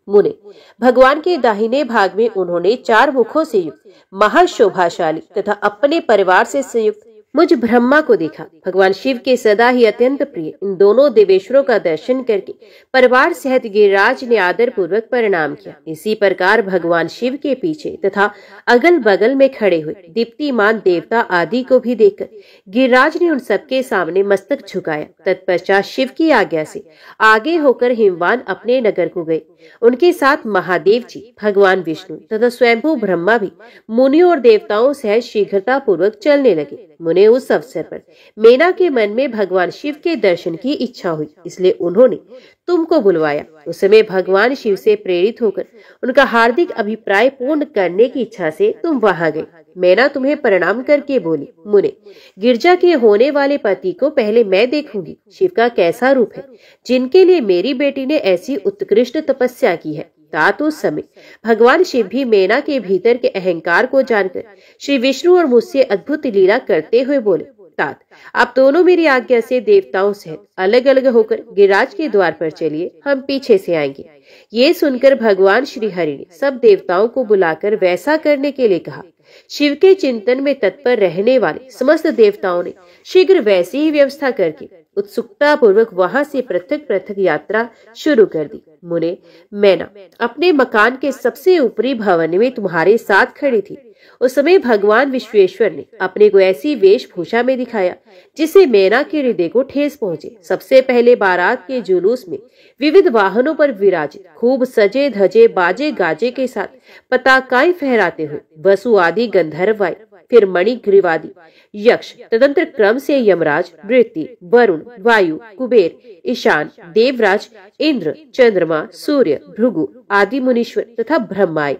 मुने भगवान के दाहिने भाग में उन्होंने 4 मुखों से युक्त महाशोभाशाली तथा अपने परिवार से संयुक्त मुझ ब्रह्मा को देखा। भगवान शिव के सदा ही अत्यंत प्रिय इन दोनों देवेश्वरों का दर्शन करके परिवार सहित गिरिराज ने आदर पूर्वक प्रणाम किया। इसी प्रकार भगवान शिव के पीछे तथा अगल बगल में खड़े हुए दीप्तिमान देवता आदि को भी देखकर गिरिराज ने उन सबके सामने मस्तक झुकाया। तत्पश्चात शिव की आज्ञा से आगे होकर हिमवान अपने नगर को गए। उनके साथ महादेव जी, भगवान विष्णु तथा स्वयंभू ब्रह्मा भी मुनियों और देवताओं सहित शीघ्रता पूर्वक चलने लगे। मुने उस अवसर पर मेना के मन में भगवान शिव के दर्शन की इच्छा हुई, इसलिए उन्होंने तुमको बुलवाया। उस समय भगवान शिव से प्रेरित होकर उनका हार्दिक अभिप्राय पूर्ण करने की इच्छा से तुम वहां गए। मेना तुम्हें प्रणाम करके बोली, मुने गिरजा के होने वाले पति को पहले मैं देखूंगी। शिव का कैसा रूप है, जिनके लिए मेरी बेटी ने ऐसी उत्कृष्ट तपस्या की है। तात उस समय भगवान शिव भी मेना के भीतर के अहंकार को जानकर श्री विष्णु और मुझसे अद्भुत लीला करते हुए बोले, तात आप दोनों मेरी आज्ञा से देवताओं सहित अलग अलग होकर गिरिराज के द्वार पर चलिए, हम पीछे से आएंगे। ये सुनकर भगवान श्री हरि ने सब देवताओं को बुलाकर वैसा करने के लिए कहा। शिव के चिंतन में तत्पर रहने वाले समस्त देवताओं ने शीघ्र वैसी ही व्यवस्था करके उत्सुकता पूर्वक वहां से पृथक पृथक यात्रा शुरू कर दी। मुने मैना अपने मकान के सबसे ऊपरी भवन में तुम्हारे साथ खड़ी थी। उस समय भगवान विश्वेश्वर ने अपने को ऐसी वेशभूषा में दिखाया जिससे मैना के हृदय को ठेस पहुंचे। सबसे पहले बारात के जुलूस में विविध वाहनों पर विराजित खूब सजे धजे बाजे गाजे के साथ पताकाएं फहराते हुए वसु आदि गंधर्व आए, फिर मणिग्रीवादी यक्ष, तदंतर क्रम से यमराज, वृत्ति, वरुण, वायु, कुबेर, ईशान, देवराज, इंद्र, चंद्रमा, सूर्य, भृगु आदि मुनीश्वर तथा ब्रह्मा आए।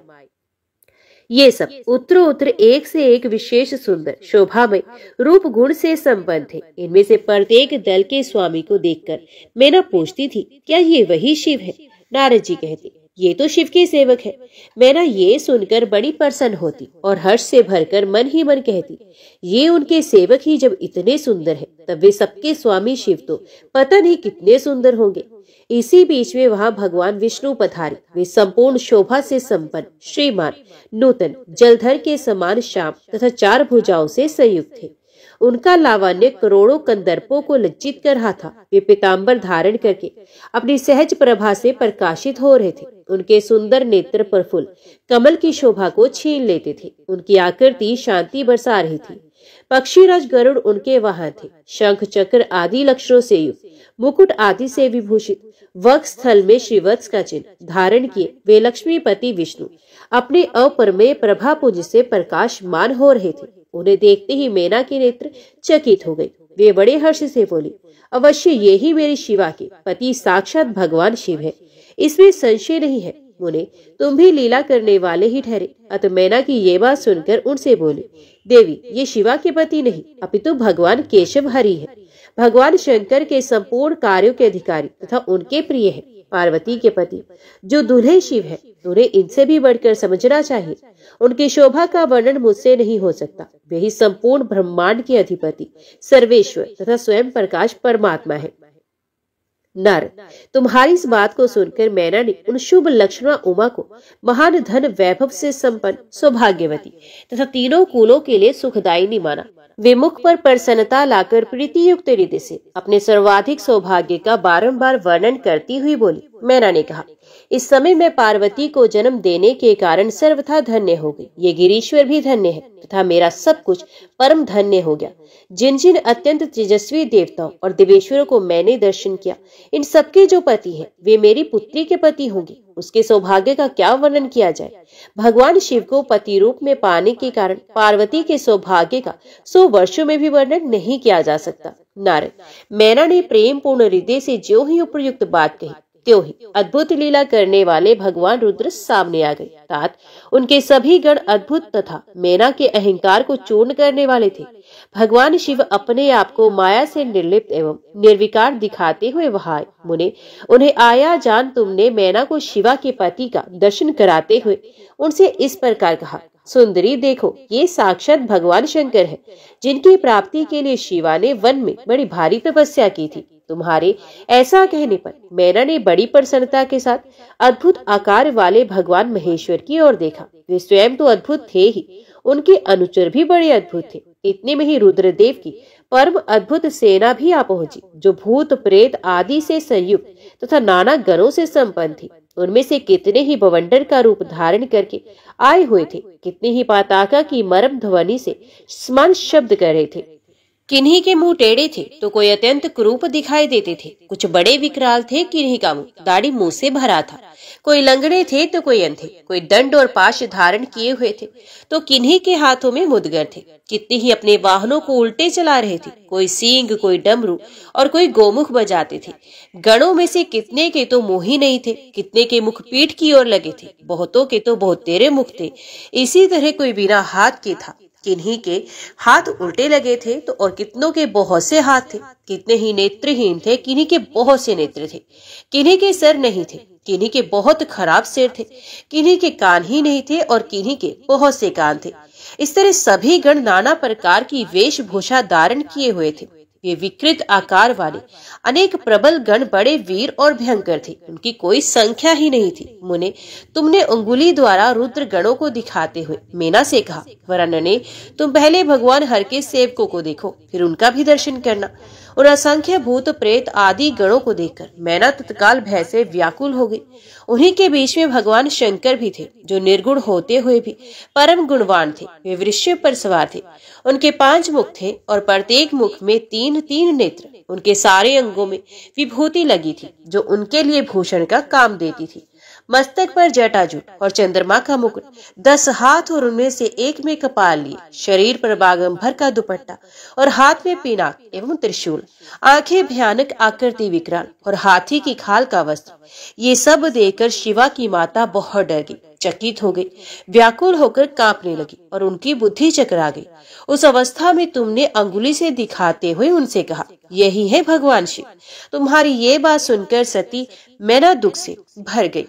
ये सब उत्तरोत्तर एक से एक विशेष सुंदर शोभामय रूप गुण से संपन्न थे। इनमें से प्रत्येक दल के स्वामी को देखकर मैना पूछती थी, क्या ये वही शिव है? नारद जी कहते, ये तो शिव के सेवक है। मैना ये सुनकर बड़ी प्रसन्न होती और हर्ष से भरकर मन ही मन कहती, ये उनके सेवक ही जब इतने सुंदर है, तब वे सबके स्वामी शिव तो पता नहीं कितने सुंदर होंगे। इसी बीच में वहां भगवान विष्णु पधारे। वे संपूर्ण शोभा से संपन्न, श्रीमान, नूतन, जलधर के समान श्याम तथा 4 भुजाओं से संयुक्त थे। उनका लावण्य करोड़ों कंदर्पों को लज्जित कर रहा था। वे पीताम्बर धारण करके अपनी सहज प्रभा से प्रकाशित हो रहे थे। उनके सुंदर नेत्र प्रफुल्ल कमल की शोभा को छीन लेते थे। उनकी आकृति शांति बरसा रही थी। पक्षीराज गरुड़ उनके वाहन थे। शंख चक्र आदि लक्षणों से युक्त, मुकुट आदि से विभूषित, वक्ष स्थल में श्रीवत्स का चिन्ह धारण किए वे लक्ष्मीपति विष्णु अपने अपरमेय प्रभा पुंज से प्रकाशमान हो रहे थे। उन्हें देखते ही मैना के नेत्र चकित हो गए। वे बड़े हर्ष से बोली, अवश्य ये ही मेरी शिवा के पति साक्षात भगवान शिव है, इसमें संशय नहीं है। मुने, तुम भी लीला करने वाले ही ठहरे। अतः मैना की ये बात सुनकर उनसे बोले, देवी, ये शिवा के पति नहीं अपितु भगवान केशव हरि है। भगवान शंकर के संपूर्ण कार्यों के अधिकारी तथा उनके प्रिय है। पार्वती के पति जो दूल्हे शिव है, उन्हें इनसे भी बढ़कर समझना चाहिए। उनकी शोभा का वर्णन मुझसे नहीं हो सकता। वे ही संपूर्ण ब्रह्मांड के अधिपति, सर्वेश्वर तथा स्वयं प्रकाश परमात्मा है। नारद, तुम्हारी इस बात को सुनकर मैना ने उन शुभ लक्षणा उमा को महान धन वैभव से संपन्न, सौभाग्यवती तथा तीनों कुलों के लिए सुखदायिनी माना। वे मुख पर प्रसन्नता लाकर प्रीति युक्त हृदय से अपने सर्वाधिक सौभाग्य का बारंबार वर्णन करती हुई बोली। मैना ने कहा, इस समय मैं पार्वती को जन्म देने के कारण सर्वथा धन्य हो गई। ये गिरीश्वर भी धन्य है तथा मेरा सब कुछ परम धन्य हो गया। जिन जिन अत्यंत तेजस्वी देवताओं और देवेश्वरों को मैंने दर्शन किया, इन सबके जो पति हैं, वे मेरी पुत्री के पति होंगे। उसके सौभाग्य का क्या वर्णन किया जाए। भगवान शिव को पति रूप में पाने के कारण पार्वती के सौभाग्य का 100 वर्षों में भी वर्णन नहीं किया जा सकता। नारद, मैना ने प्रेम पूर्ण हृदय से जो ही उपयुक्त बात कही, त्यों ही अद्भुत लीला करने वाले भगवान रुद्र सामने आ गए। तात उनके सभी गण अद्भुत तथा मैना के अहंकार को चूर्ण करने वाले थे। भगवान शिव अपने आप को माया से निर्लिप्त एवं निर्विकार दिखाते हुए वहां आए। मुने, उन्हें आया जान तुमने मैना को शिवा के पति का दर्शन कराते हुए उनसे इस प्रकार कहा, सुंदरी देखो, ये साक्षात भगवान शंकर है, जिनकी प्राप्ति के लिए शिवा ने वन में बड़ी भारी तपस्या की थी। तुम्हारे ऐसा कहने पर मैना ने बड़ी प्रसन्नता के साथ अद्भुत आकार वाले भगवान महेश्वर की ओर देखा। वे स्वयं तो अद्भुत थे ही, उनके अनुचर भी बड़े अद्भुत थे। इतने में ही रुद्रदेव की परम अद्भुत सेना भी आ पहुंची, जो भूत प्रेत आदि से संयुक्त तथा नाना गणों से संपन्न थी। उनमें से कितने ही बवंडर का रूप धारण करके आए हुए थे, कितने ही पताका की मरम ध्वनि से स्मरण शब्द कर रहे थे। किन्हीं के मुंह टेढ़े थे तो कोई अत्यंत कुरूप दिखाई देते थे। कुछ बड़े विकराल थे, किन्हीं का मुंह दाढ़ी मुंह से भरा था। कोई लंगड़े थे तो कोई अंधे, कोई दंड और पाश धारण किए हुए थे तो किन्हीं के हाथों में मुदगर थे। कितने ही अपने वाहनों को उल्टे चला रहे थे। कोई सींग, कोई डमरू और कोई गोमुख बजाते थे। गणों में से कितने के तो मुंह ही नहीं थे, कितने के मुख पीठ की ओर लगे थे, बहुतों के तो बहुत तेरे मुख थे। इसी तरह कोई बिना हाथ के था, किन्हीं के हाथ उल्टे लगे थे तो और कितनों के बहुत से हाथ थे। कितने ही नेत्रहीन थे, किन्हीं के बहुत से नेत्र थे। किन्हीं के सर नहीं थे, किन्हीं के बहुत खराब सिर थे। किन्हीं के कान ही नहीं थे और किन्हीं के बहुत से कान थे। इस तरह सभी गण नाना प्रकार की वेशभूषा धारण किए हुए थे। वे विकृत आकार वाले अनेक प्रबल गण बड़े वीर और भयंकर थे। उनकी कोई संख्या ही नहीं थी। मुने, तुमने उंगुली द्वारा रुद्र गणों को दिखाते हुए मैना से कहा, वरनने तुम पहले भगवान हर के सेवकों को देखो, फिर उनका भी दर्शन करना। और असंख्य भूत प्रेत आदि गणों को देखकर मैना तत्काल भय से व्याकुल हो गई। उन्हीं के बीच में भगवान शंकर भी थे, जो निर्गुण होते हुए भी परम गुणवान थे। वे वृषभ पर सवार थे। उनके 5 मुख थे और प्रत्येक मुख में 3-3 नेत्र। उनके सारे अंगों में विभूति लगी थी, जो उनके लिए भूषण का काम देती थी। मस्तक पर जटाजूट और चंद्रमा का मुकुट, 10 हाथ और उनमें से एक में कपाल लिए, शरीर पर बागंबर का दुपट्टा और हाथ में पिनाक एवं त्रिशूल, आंखें भयानक आकृति विकराल और हाथी की खाल का वस्त्र। ये सब देखकर शिवा की माता बहुत डर गई। चकित हो गई, व्याकुल होकर कांपने लगी और उनकी बुद्धि चकरा गई। उस अवस्था में तुमने अंगुली से दिखाते हुए उनसे कहा, यही है भगवान शिव। तुम्हारी ये बात सुनकर सती मैना दुख से भर गई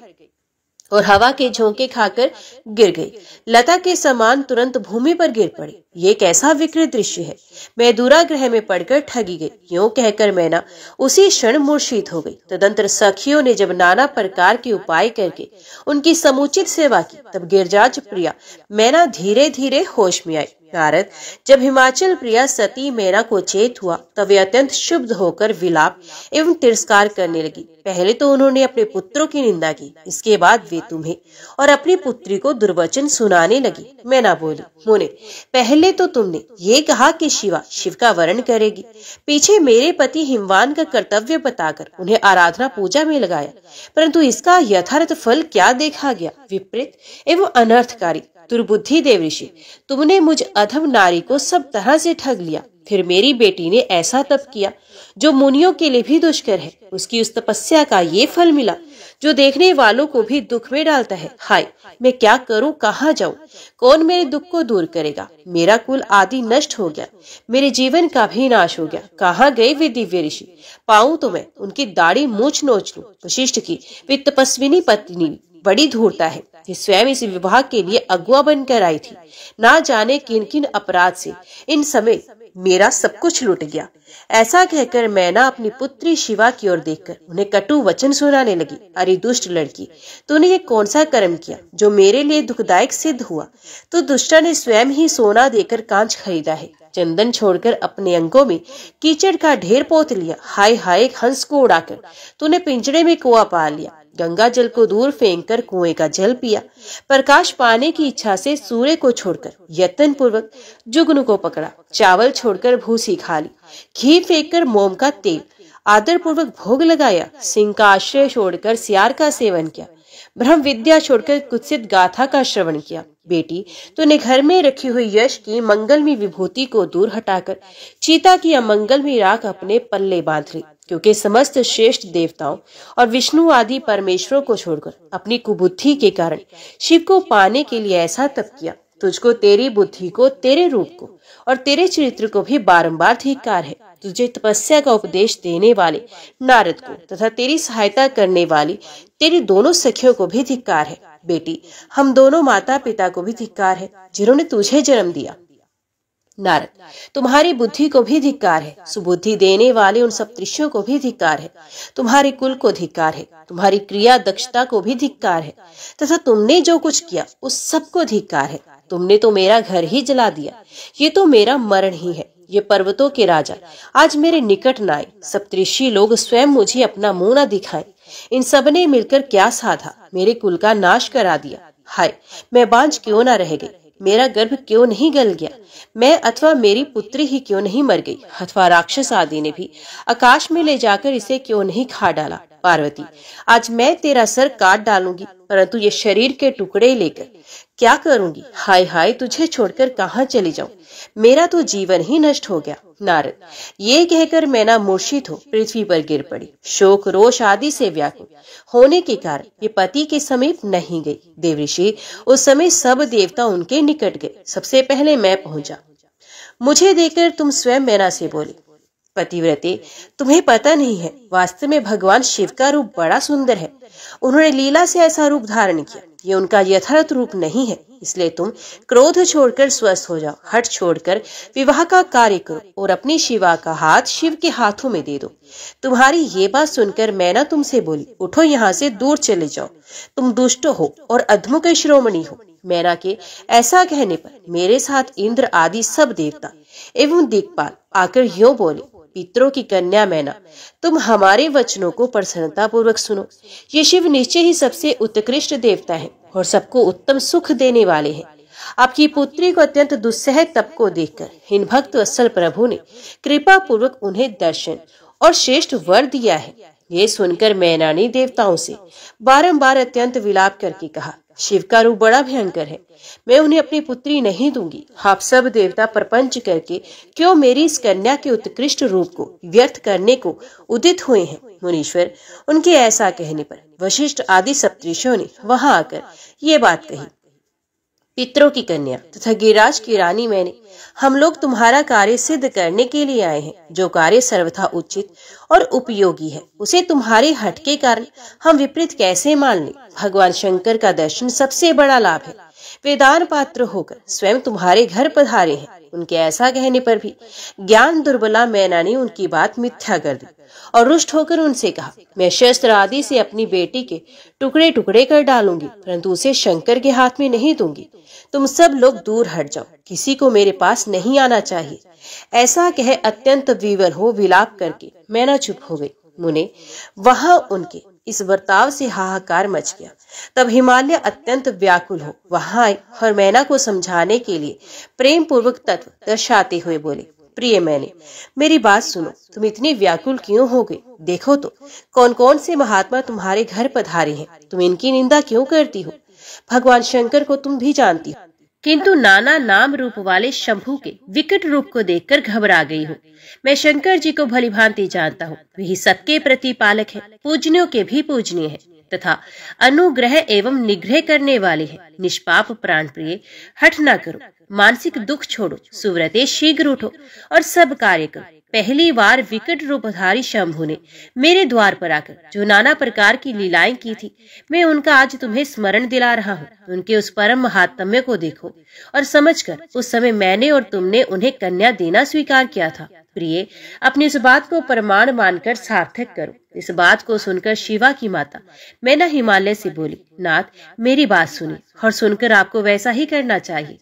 और हवा के झोंके खाकर गिर गई। लता के समान तुरंत भूमि पर गिर पड़ी। ये कैसा विकृत दृश्य है। मैं दुराग्रह में पड़कर ठगी गई। यूं कहकर मैना उसी क्षण मूर्छित हो गई। तदंतर सखियों ने जब नाना प्रकार के उपाय करके उनकी समुचित सेवा की, तब गिरिराज प्रिया मैना धीरे धीरे होश में आई। नारद, जब हिमाचल प्रिया सती मैना को चेत हुआ, तब वे अत्यंत क्षुब्ध होकर विलाप एवं तिरस्कार करने लगी। पहले तो उन्होंने अपने पुत्रों की निंदा की, इसके बाद वे तुम्हें और अपनी पुत्री को दुर्वचन सुनाने लगी। मैना बोली, मुने, पहले तो तुमने ये कहा कि शिवा शिव का वरण करेगी, पीछे मेरे पति हिमवान का कर्तव्य बताकर उन्हें आराधना पूजा में लगाया, परंतु इसका यथार्थ फल क्या देखा गया? विपरीत एवं अनर्थकारी दुर्बुद्धि देवऋषि, तुमने मुझ अधम नारी को सब तरह से ठग लिया। फिर मेरी बेटी ने ऐसा तप किया जो मुनियों के लिए भी दुष्कर है। उसकी उस तपस्या का ये फल मिला जो देखने वालों को भी दुख में डालता है। हाय, मैं क्या करूं, कहाँ जाऊं? कौन मेरे दुख को दूर करेगा? मेरा कुल आदि नष्ट हो गया, मेरे जीवन का भी नाश हो गया। कहाँ गए वे दिव्य ऋषि? पाऊं तो मैं उनकी दाढ़ी मूछ नोच लूं। वशिष्ठ की वे तपस्विनी पत्नी बड़ी धूर्ता है। वे स्वयं इस विवाह के लिए अगुआ बनकर आई थी। ना जाने किन किन अपराध से इन समय मेरा सब कुछ लुट गया। ऐसा कहकर मैना अपनी पुत्री शिवा की ओर देखकर उन्हें कटु वचन सुनाने लगी। अरे दुष्ट लड़की, तूने ये कौन सा कर्म किया जो मेरे लिए दुखदायक सिद्ध हुआ? तो दुष्टा ने स्वयं ही सोना देकर कांच खरीदा है, चंदन छोड़कर अपने अंगों में कीचड़ का ढेर पोत लिया। हाय हाय, हंस को उड़ाकर तूने पिंजड़े में कुआं पाल लिया, गंगा जल को दूर फेंककर कुएं का जल पिया, प्रकाश पाने की इच्छा से सूर्य को छोड़कर यत्न पूर्वक जुगनू को पकड़ा, चावल छोड़कर भूसी खा ली, घी फेंककर मोम का तेल आदर पूर्वक भोग लगाया, सिंह का आश्रय छोड़कर सियार का सेवन किया, ब्रह्म विद्या छोड़कर कुत्सित गाथा का श्रवण किया। बेटी, तूने घर में रखी हुई यश की मंगलमयी विभूति को दूर हटाकर चीता की अमंगलमयी राख अपने पल्ले बांध ली, क्योंकि समस्त श्रेष्ठ देवताओं और विष्णु आदि परमेश्वरों को छोड़कर अपनी कुबुद्धि के कारण शिव को पाने के लिए ऐसा तप किया। तुझको तेरी बुद्धि को, तेरे रूप को और तेरे चरित्र को भी बारंबार धिक्कार है। तुझे तपस्या का उपदेश देने वाले नारद को तथा तेरी सहायता करने वाली तेरी दोनों सखियों को भी धिक्कार है। बेटी, हम दोनों माता पिता को भी धिक्कार है जिन्होंने तुझे जन्म दिया। नारद, तुम्हारी बुद्धि को भी धिक्कार है, सुबुद्धि देने वाले उन सप्तऋषियों को भी धिक्कार है, तुम्हारे कुल को धिक्कार है, तुम्हारी क्रिया दक्षता को भी धिक्कार है, तथा तुमने जो कुछ किया उस सब को धिक्कार है। तुमने तो मेरा घर ही जला दिया, ये तो मेरा मरण ही है। ये पर्वतों के राजा आज मेरे निकट न आए, सप्तऋषि लोग स्वयं मुझे अपना मुंह न दिखाएं, इन सब ने मिलकर क्या साधा? मेरे कुल का नाश करा दिया। हाय, मैं बांझ क्यों न रह गई, मेरा गर्भ क्यों नहीं गल गया, मैं अथवा मेरी पुत्री ही क्यों नहीं मर गई, अथवा राक्षस आदि ने भी आकाश में ले जाकर इसे क्यों नहीं खा डाला। पार्वती, आज मैं तेरा सर काट डालूंगी, परंतु ये शरीर के टुकड़े लेकर क्या करूंगी? हाय हाय, तुझे छोड़कर कहाँ चली जाऊं, मेरा तो जीवन ही नष्ट हो गया। नारद, ये कहकर मैना मूर्छित हो पृथ्वी पर गिर पड़ी। शोक रोष आदि से व्याकुल होने के कारण ये पति के समीप नहीं गई। देवऋषि, उस समय सब देवता उनके निकट गए। सबसे पहले मैं पहुंचा। मुझे देखकर तुम स्वयं मैना से बोले, पतिव्रते, तुम्हें पता नहीं है, वास्तव में भगवान शिव का रूप बड़ा सुंदर है। उन्होंने लीला से ऐसा रूप धारण किया, ये उनका यथार्थ रूप नहीं है। इसलिए तुम क्रोध छोड़कर स्वस्थ हो जाओ, हठ छोड़कर विवाह का कार्य करो और अपनी शिवा का हाथ शिव के हाथों में दे दो। तुम्हारी ये बात सुनकर मैना तुमसे बोली, उठो, यहाँ से दूर चले जाओ, तुम दुष्ट हो और अधमुख शिरोमणि हो। मैना के ऐसा कहने पर मेरे साथ इंद्र आदि सब देवता एवं दिक्पाल आकर यूं बोले, पितरों की कन्या मैना, तुम हमारे वचनों को प्रसन्नता पूर्वक सुनो। ये शिव निश्चय ही सबसे उत्कृष्ट देवता है और सबको उत्तम सुख देने वाले हैं। आपकी पुत्री को अत्यंत दुस्सह तप को देखकर इन भक्त वत्सल प्रभु ने कृपा पूर्वक उन्हें दर्शन और श्रेष्ठ वर दिया है। ये सुनकर मैना ने देवताओं से बारंबार अत्यंत विलाप करके कहा, शिव का रूप बड़ा भयंकर है, मैं उन्हें अपनी पुत्री नहीं दूंगी। आप सब देवता प्रपंच करके क्यों मेरी इस कन्या के उत्कृष्ट रूप को व्यर्थ करने को उदित हुए हैं। मुनीश्वर, उनके ऐसा कहने पर वशिष्ठ आदि सप्तऋषियों ने वहां आकर ये बात कही। पितरों की कन्या तथा गिरिराज की रानी मैंने, हम लोग तुम्हारा कार्य सिद्ध करने के लिए आए हैं। जो कार्य सर्वथा उचित और उपयोगी है उसे तुम्हारे हट के कारण हम विपरीत कैसे मान लें। भगवान शंकर का दर्शन सबसे बड़ा लाभ है। वे दान पात्र होकर स्वयं तुम्हारे घर पधारे हैं। उनके ऐसा कहने पर भी ज्ञान दुर्बला मैना ने उनकी बात मिथ्या कर दी और रुष्ट होकर उनसे कहा, मैं शस्त्र आदि से अपनी बेटी के टुकड़े टुकड़े कर डालूंगी, परंतु उसे शंकर के हाथ में नहीं दूंगी। तुम सब लोग दूर हट जाओ, किसी को मेरे पास नहीं आना चाहिए। ऐसा कह अत्यंत विवल हो विलाप करके मैना चुप हो गई। मुने, वहां उनके इस बर्ताव से हाहाकार मच गया। तब हिमालय अत्यंत व्याकुल हो वहां आए और मैना को समझाने के लिए प्रेम पूर्वक तत्व दर्शाते हुए बोले, प्रिय मैंने, मेरी बात सुनो, तुम इतनी व्याकुल क्यों हो गई? देखो तो कौन कौन से महात्मा तुम्हारे घर पधारे हैं, तुम इनकी निंदा क्यों करती हो? भगवान शंकर को तुम भी जानती हो, किंतु नाना नाम रूप वाले शंभू के विकट रूप को देखकर घबरा गई हूँ। मैं शंकर जी को भली भांति जानता हूँ, वही सबके प्रतिपालक है, पूजनियों के भी पूजनीय है तथा अनुग्रह एवं निग्रह करने वाले हैं। निष्पाप प्राण प्रिय, हठ न करो, मानसिक दुख छोड़ो, सुव्रते शीघ्र उठो और सब कार्य करो। पहली बार विकट रूपधारी शंभु ने मेरे द्वार पर आकर जो नाना प्रकार की लीलाएं की थी, मैं उनका आज तुम्हें स्मरण दिला रहा हूँ। उनके उस परम महात्म्य को देखो और समझकर उस समय मैंने और तुमने उन्हें कन्या देना स्वीकार किया था। प्रिय, अपनी इस बात को प्रमाण मानकर सार्थक करो। इस बात को सुनकर शिवा की माता मैना हिमालय से बोली, नाथ, मेरी बात सुनी और सुनकर आपको वैसा ही करना चाहिए।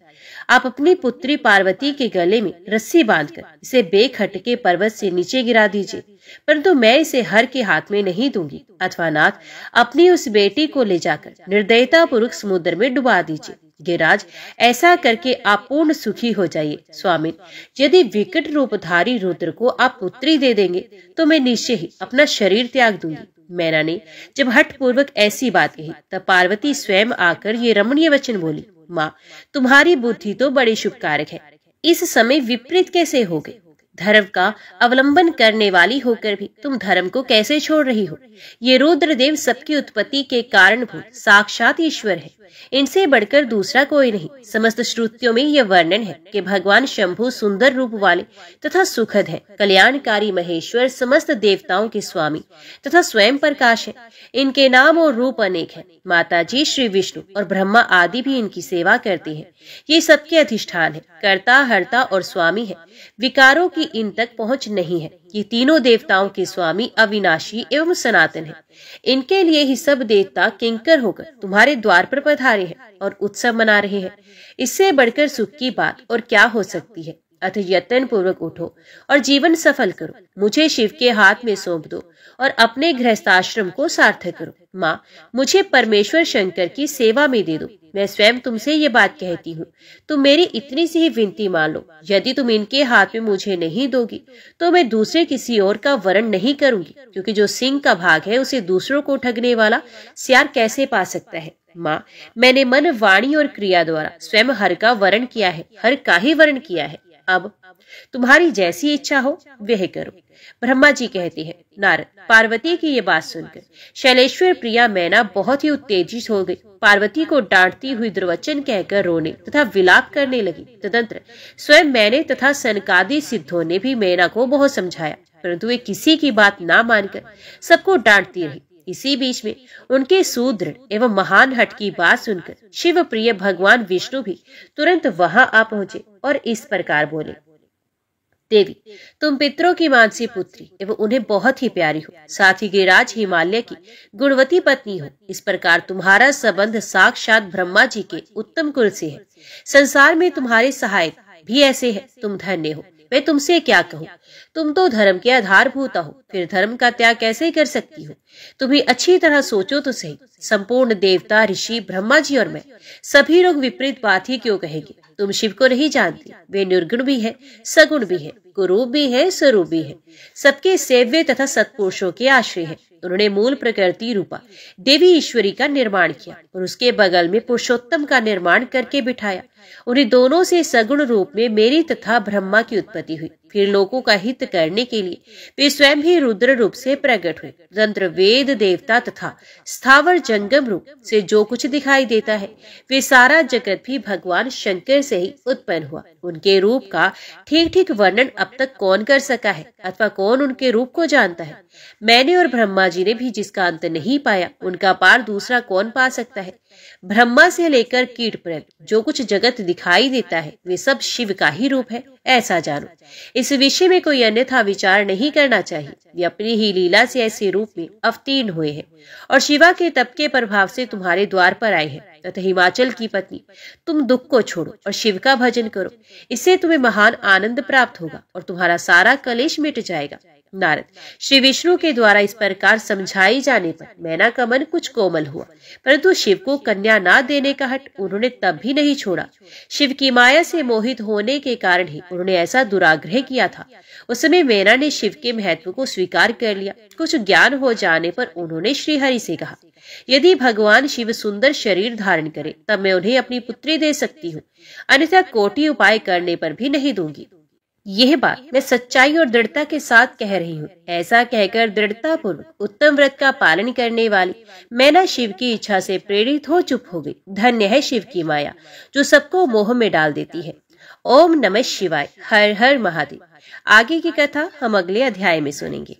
आप अपनी पुत्री पार्वती के गले में रस्सी बांधकर इसे बेखटके पर्वत से नीचे गिरा दीजिए, परंतु मैं इसे हर के हाथ में नहीं दूंगी। अथवा नाथ, अपनी उस बेटी को ले जाकर निर्दयता पूर्वक समुद्र में डुबा दीजिए। गिरिराज, ऐसा करके आप पूर्ण सुखी हो जाइए। स्वामी, यदि विकट रूपधारी रुद्र को आप पुत्री दे देंगे तो मैं निश्चय ही अपना शरीर त्याग दूंगी। मैना ने जब हठ पूर्वक ऐसी बात कही तब पार्वती स्वयं आकर ये रमणीय वचन बोली, माँ, तुम्हारी बुद्धि तो बड़ी शुभकारक है, इस समय विपरीत कैसे हो गए? धर्म का अवलंबन करने वाली होकर भी तुम धर्म को कैसे छोड़ रही हो? ये रुद्रदेव सबकी उत्पत्ति के कारणभूत साक्षात ईश्वर है, इनसे बढ़कर दूसरा कोई नहीं। समस्त श्रुतियों में यह वर्णन है कि भगवान शंभु सुंदर रूप वाले तथा सुखद है, कल्याणकारी महेश्वर, समस्त देवताओं के स्वामी तथा स्वयं प्रकाश है। इनके नाम और रूप अनेक है। माता जी श्री विष्णु और ब्रह्मा आदि भी इनकी सेवा करते हैं। ये सबके अधिष्ठान है, कर्ता, हर्ता और स्वामी है। विकारों की इन तक पहुंच नहीं है। ये तीनों देवताओं के स्वामी अविनाशी एवं सनातन है। इनके लिए ही सब देवता किंकर होकर तुम्हारे द्वार पर पधारे हैं और उत्सव मना रहे हैं। इससे बढ़कर सुख की बात और क्या हो सकती है? अतः यत्न पूर्वक उठो और जीवन सफल करो। मुझे शिव के हाथ में सौंप दो और अपने गृहस्थाश्रम को सार्थक करो। माँ, मुझे परमेश्वर शंकर की सेवा में दे दो। मैं स्वयं तुमसे ये बात कहती हूँ, तुम मेरी इतनी सी ही विनती मान लो। यदि तुम इनके हाथ में मुझे नहीं दोगी तो मैं दूसरे किसी और का वरण नहीं करूंगी, क्योंकि जो सिंह का भाग है उसे दूसरों को ठगने वाला सियार कैसे पा सकता है? माँ, मैंने मन, वाणी और क्रिया द्वारा स्वयं हर का वरण किया है, हर का ही वरण किया है। अब तुम्हारी जैसी इच्छा हो वह करो। ब्रह्मा जी कहते हैं, नारद, पार्वती की ये बात सुनकर शैलेश्वर प्रिया मैना बहुत ही उत्तेजित हो गई। पार्वती को डांटती हुई दुर्वचन कहकर रोने तथा विलाप करने लगी। तदंतर स्वयं मैंने तथा सनकादि सिद्धों ने भी मैना को बहुत समझाया, परंतु वे किसी की बात ना मानकर सबको डांटती रही। इसी बीच में उनके सुदृढ़ एवं महान हठ की बात सुनकर शिव प्रिय भगवान विष्णु भी तुरंत वहां आ पहुंचे और इस प्रकार बोले, देवी, तुम पितरों की मानसी पुत्री एवं उन्हें बहुत ही प्यारी हो, साथ ही गिरिराज हिमालय की गुणवती पत्नी हो। इस प्रकार तुम्हारा संबंध साक्षात ब्रह्मा जी के उत्तम कुल से है। संसार में तुम्हारे सहायक भी ऐसे हैं, तुम धन्य हो। मैं तुमसे क्या कहूँ, तुम तो धर्म के आधारभूता हो, फिर धर्म का त्याग कैसे कर सकती हो? तुम ही अच्छी तरह सोचो तो सही। संपूर्ण देवता, ऋषि, ब्रह्मा जी और मैं सभी लोग विपरीत बात ही क्यों कहेंगे? तुम शिव को नहीं जानती, वे निर्गुण भी है, सगुण भी है, कुरूप भी है, स्वरूप भी है, सबके सेव्य तथा सत्पुरुषों के आश्रय है। उन्होंने मूल प्रकृति रूपा देवी ईश्वरी का निर्माण किया और उसके बगल में पुरुषोत्तम का निर्माण करके बिठाया। उन्हें दोनों से सगुण रूप में मेरी तथा ब्रह्मा की उत्पत्ति हुई। फिर लोगों का हित करने के लिए वे स्वयं ही रुद्र रूप से प्रकट हुए। तंत्र वेद देवता तथा स्थावर जंगम रूप से जो कुछ दिखाई देता है वे सारा जगत भी भगवान शंकर से ही उत्पन्न हुआ। उनके रूप का ठीक ठीक वर्णन अब तक कौन कर सका है अथवा कौन उनके रूप को जानता है? मैंने और ब्रह्मा जी ने भी जिसका अंत नहीं पाया उनका पार दूसरा कौन पा सकता है? ब्रह्मा से लेकर कीट पर्यंत जो कुछ जगत दिखाई देता है वे सब शिव का ही रूप है, ऐसा जानो। इस विषय में कोई अन्यथा विचार नहीं करना चाहिए। वे अपनी ही लीला से ऐसे रूप में अवतीर्ण हुए हैं और शिवा के तप के प्रभाव से तुम्हारे द्वार पर आए हैं। तथा हिमाचल की पत्नी, तुम दुख को छोड़ो और शिव का भजन करो, इससे तुम्हें महान आनंद प्राप्त होगा और तुम्हारा सारा कलेश मिट जाएगा। नारद, श्री विष्णु के द्वारा इस प्रकार समझाई जाने पर मैना का मन कुछ कोमल हुआ, परंतु शिव को कन्या ना देने का हट उन्होंने तब भी नहीं छोड़ा। शिव की माया से मोहित होने के कारण ही उन्होंने ऐसा दुराग्रह किया था। उस समय मैना ने शिव के महत्व को स्वीकार कर लिया। कुछ ज्ञान हो जाने पर उन्होंने श्रीहरि से कहा, यदि भगवान शिव सुंदर शरीर धारण करे तब मैं उन्हें अपनी पुत्री दे सकती हूँ, अन्यथा कोटि उपाय करने पर भी नहीं दूंगी। यह बात मैं सच्चाई और दृढ़ता के साथ कह रही हूँ। ऐसा कहकर दृढ़ता पूर्वक उत्तम व्रत का पालन करने वाली मैना शिव की इच्छा से प्रेरित हो चुप हो गई। धन्य है शिव की माया जो सबको मोह में डाल देती है। ओम नमः शिवाय। हर हर महादेव। आगे की कथा हम अगले अध्याय में सुनेंगे।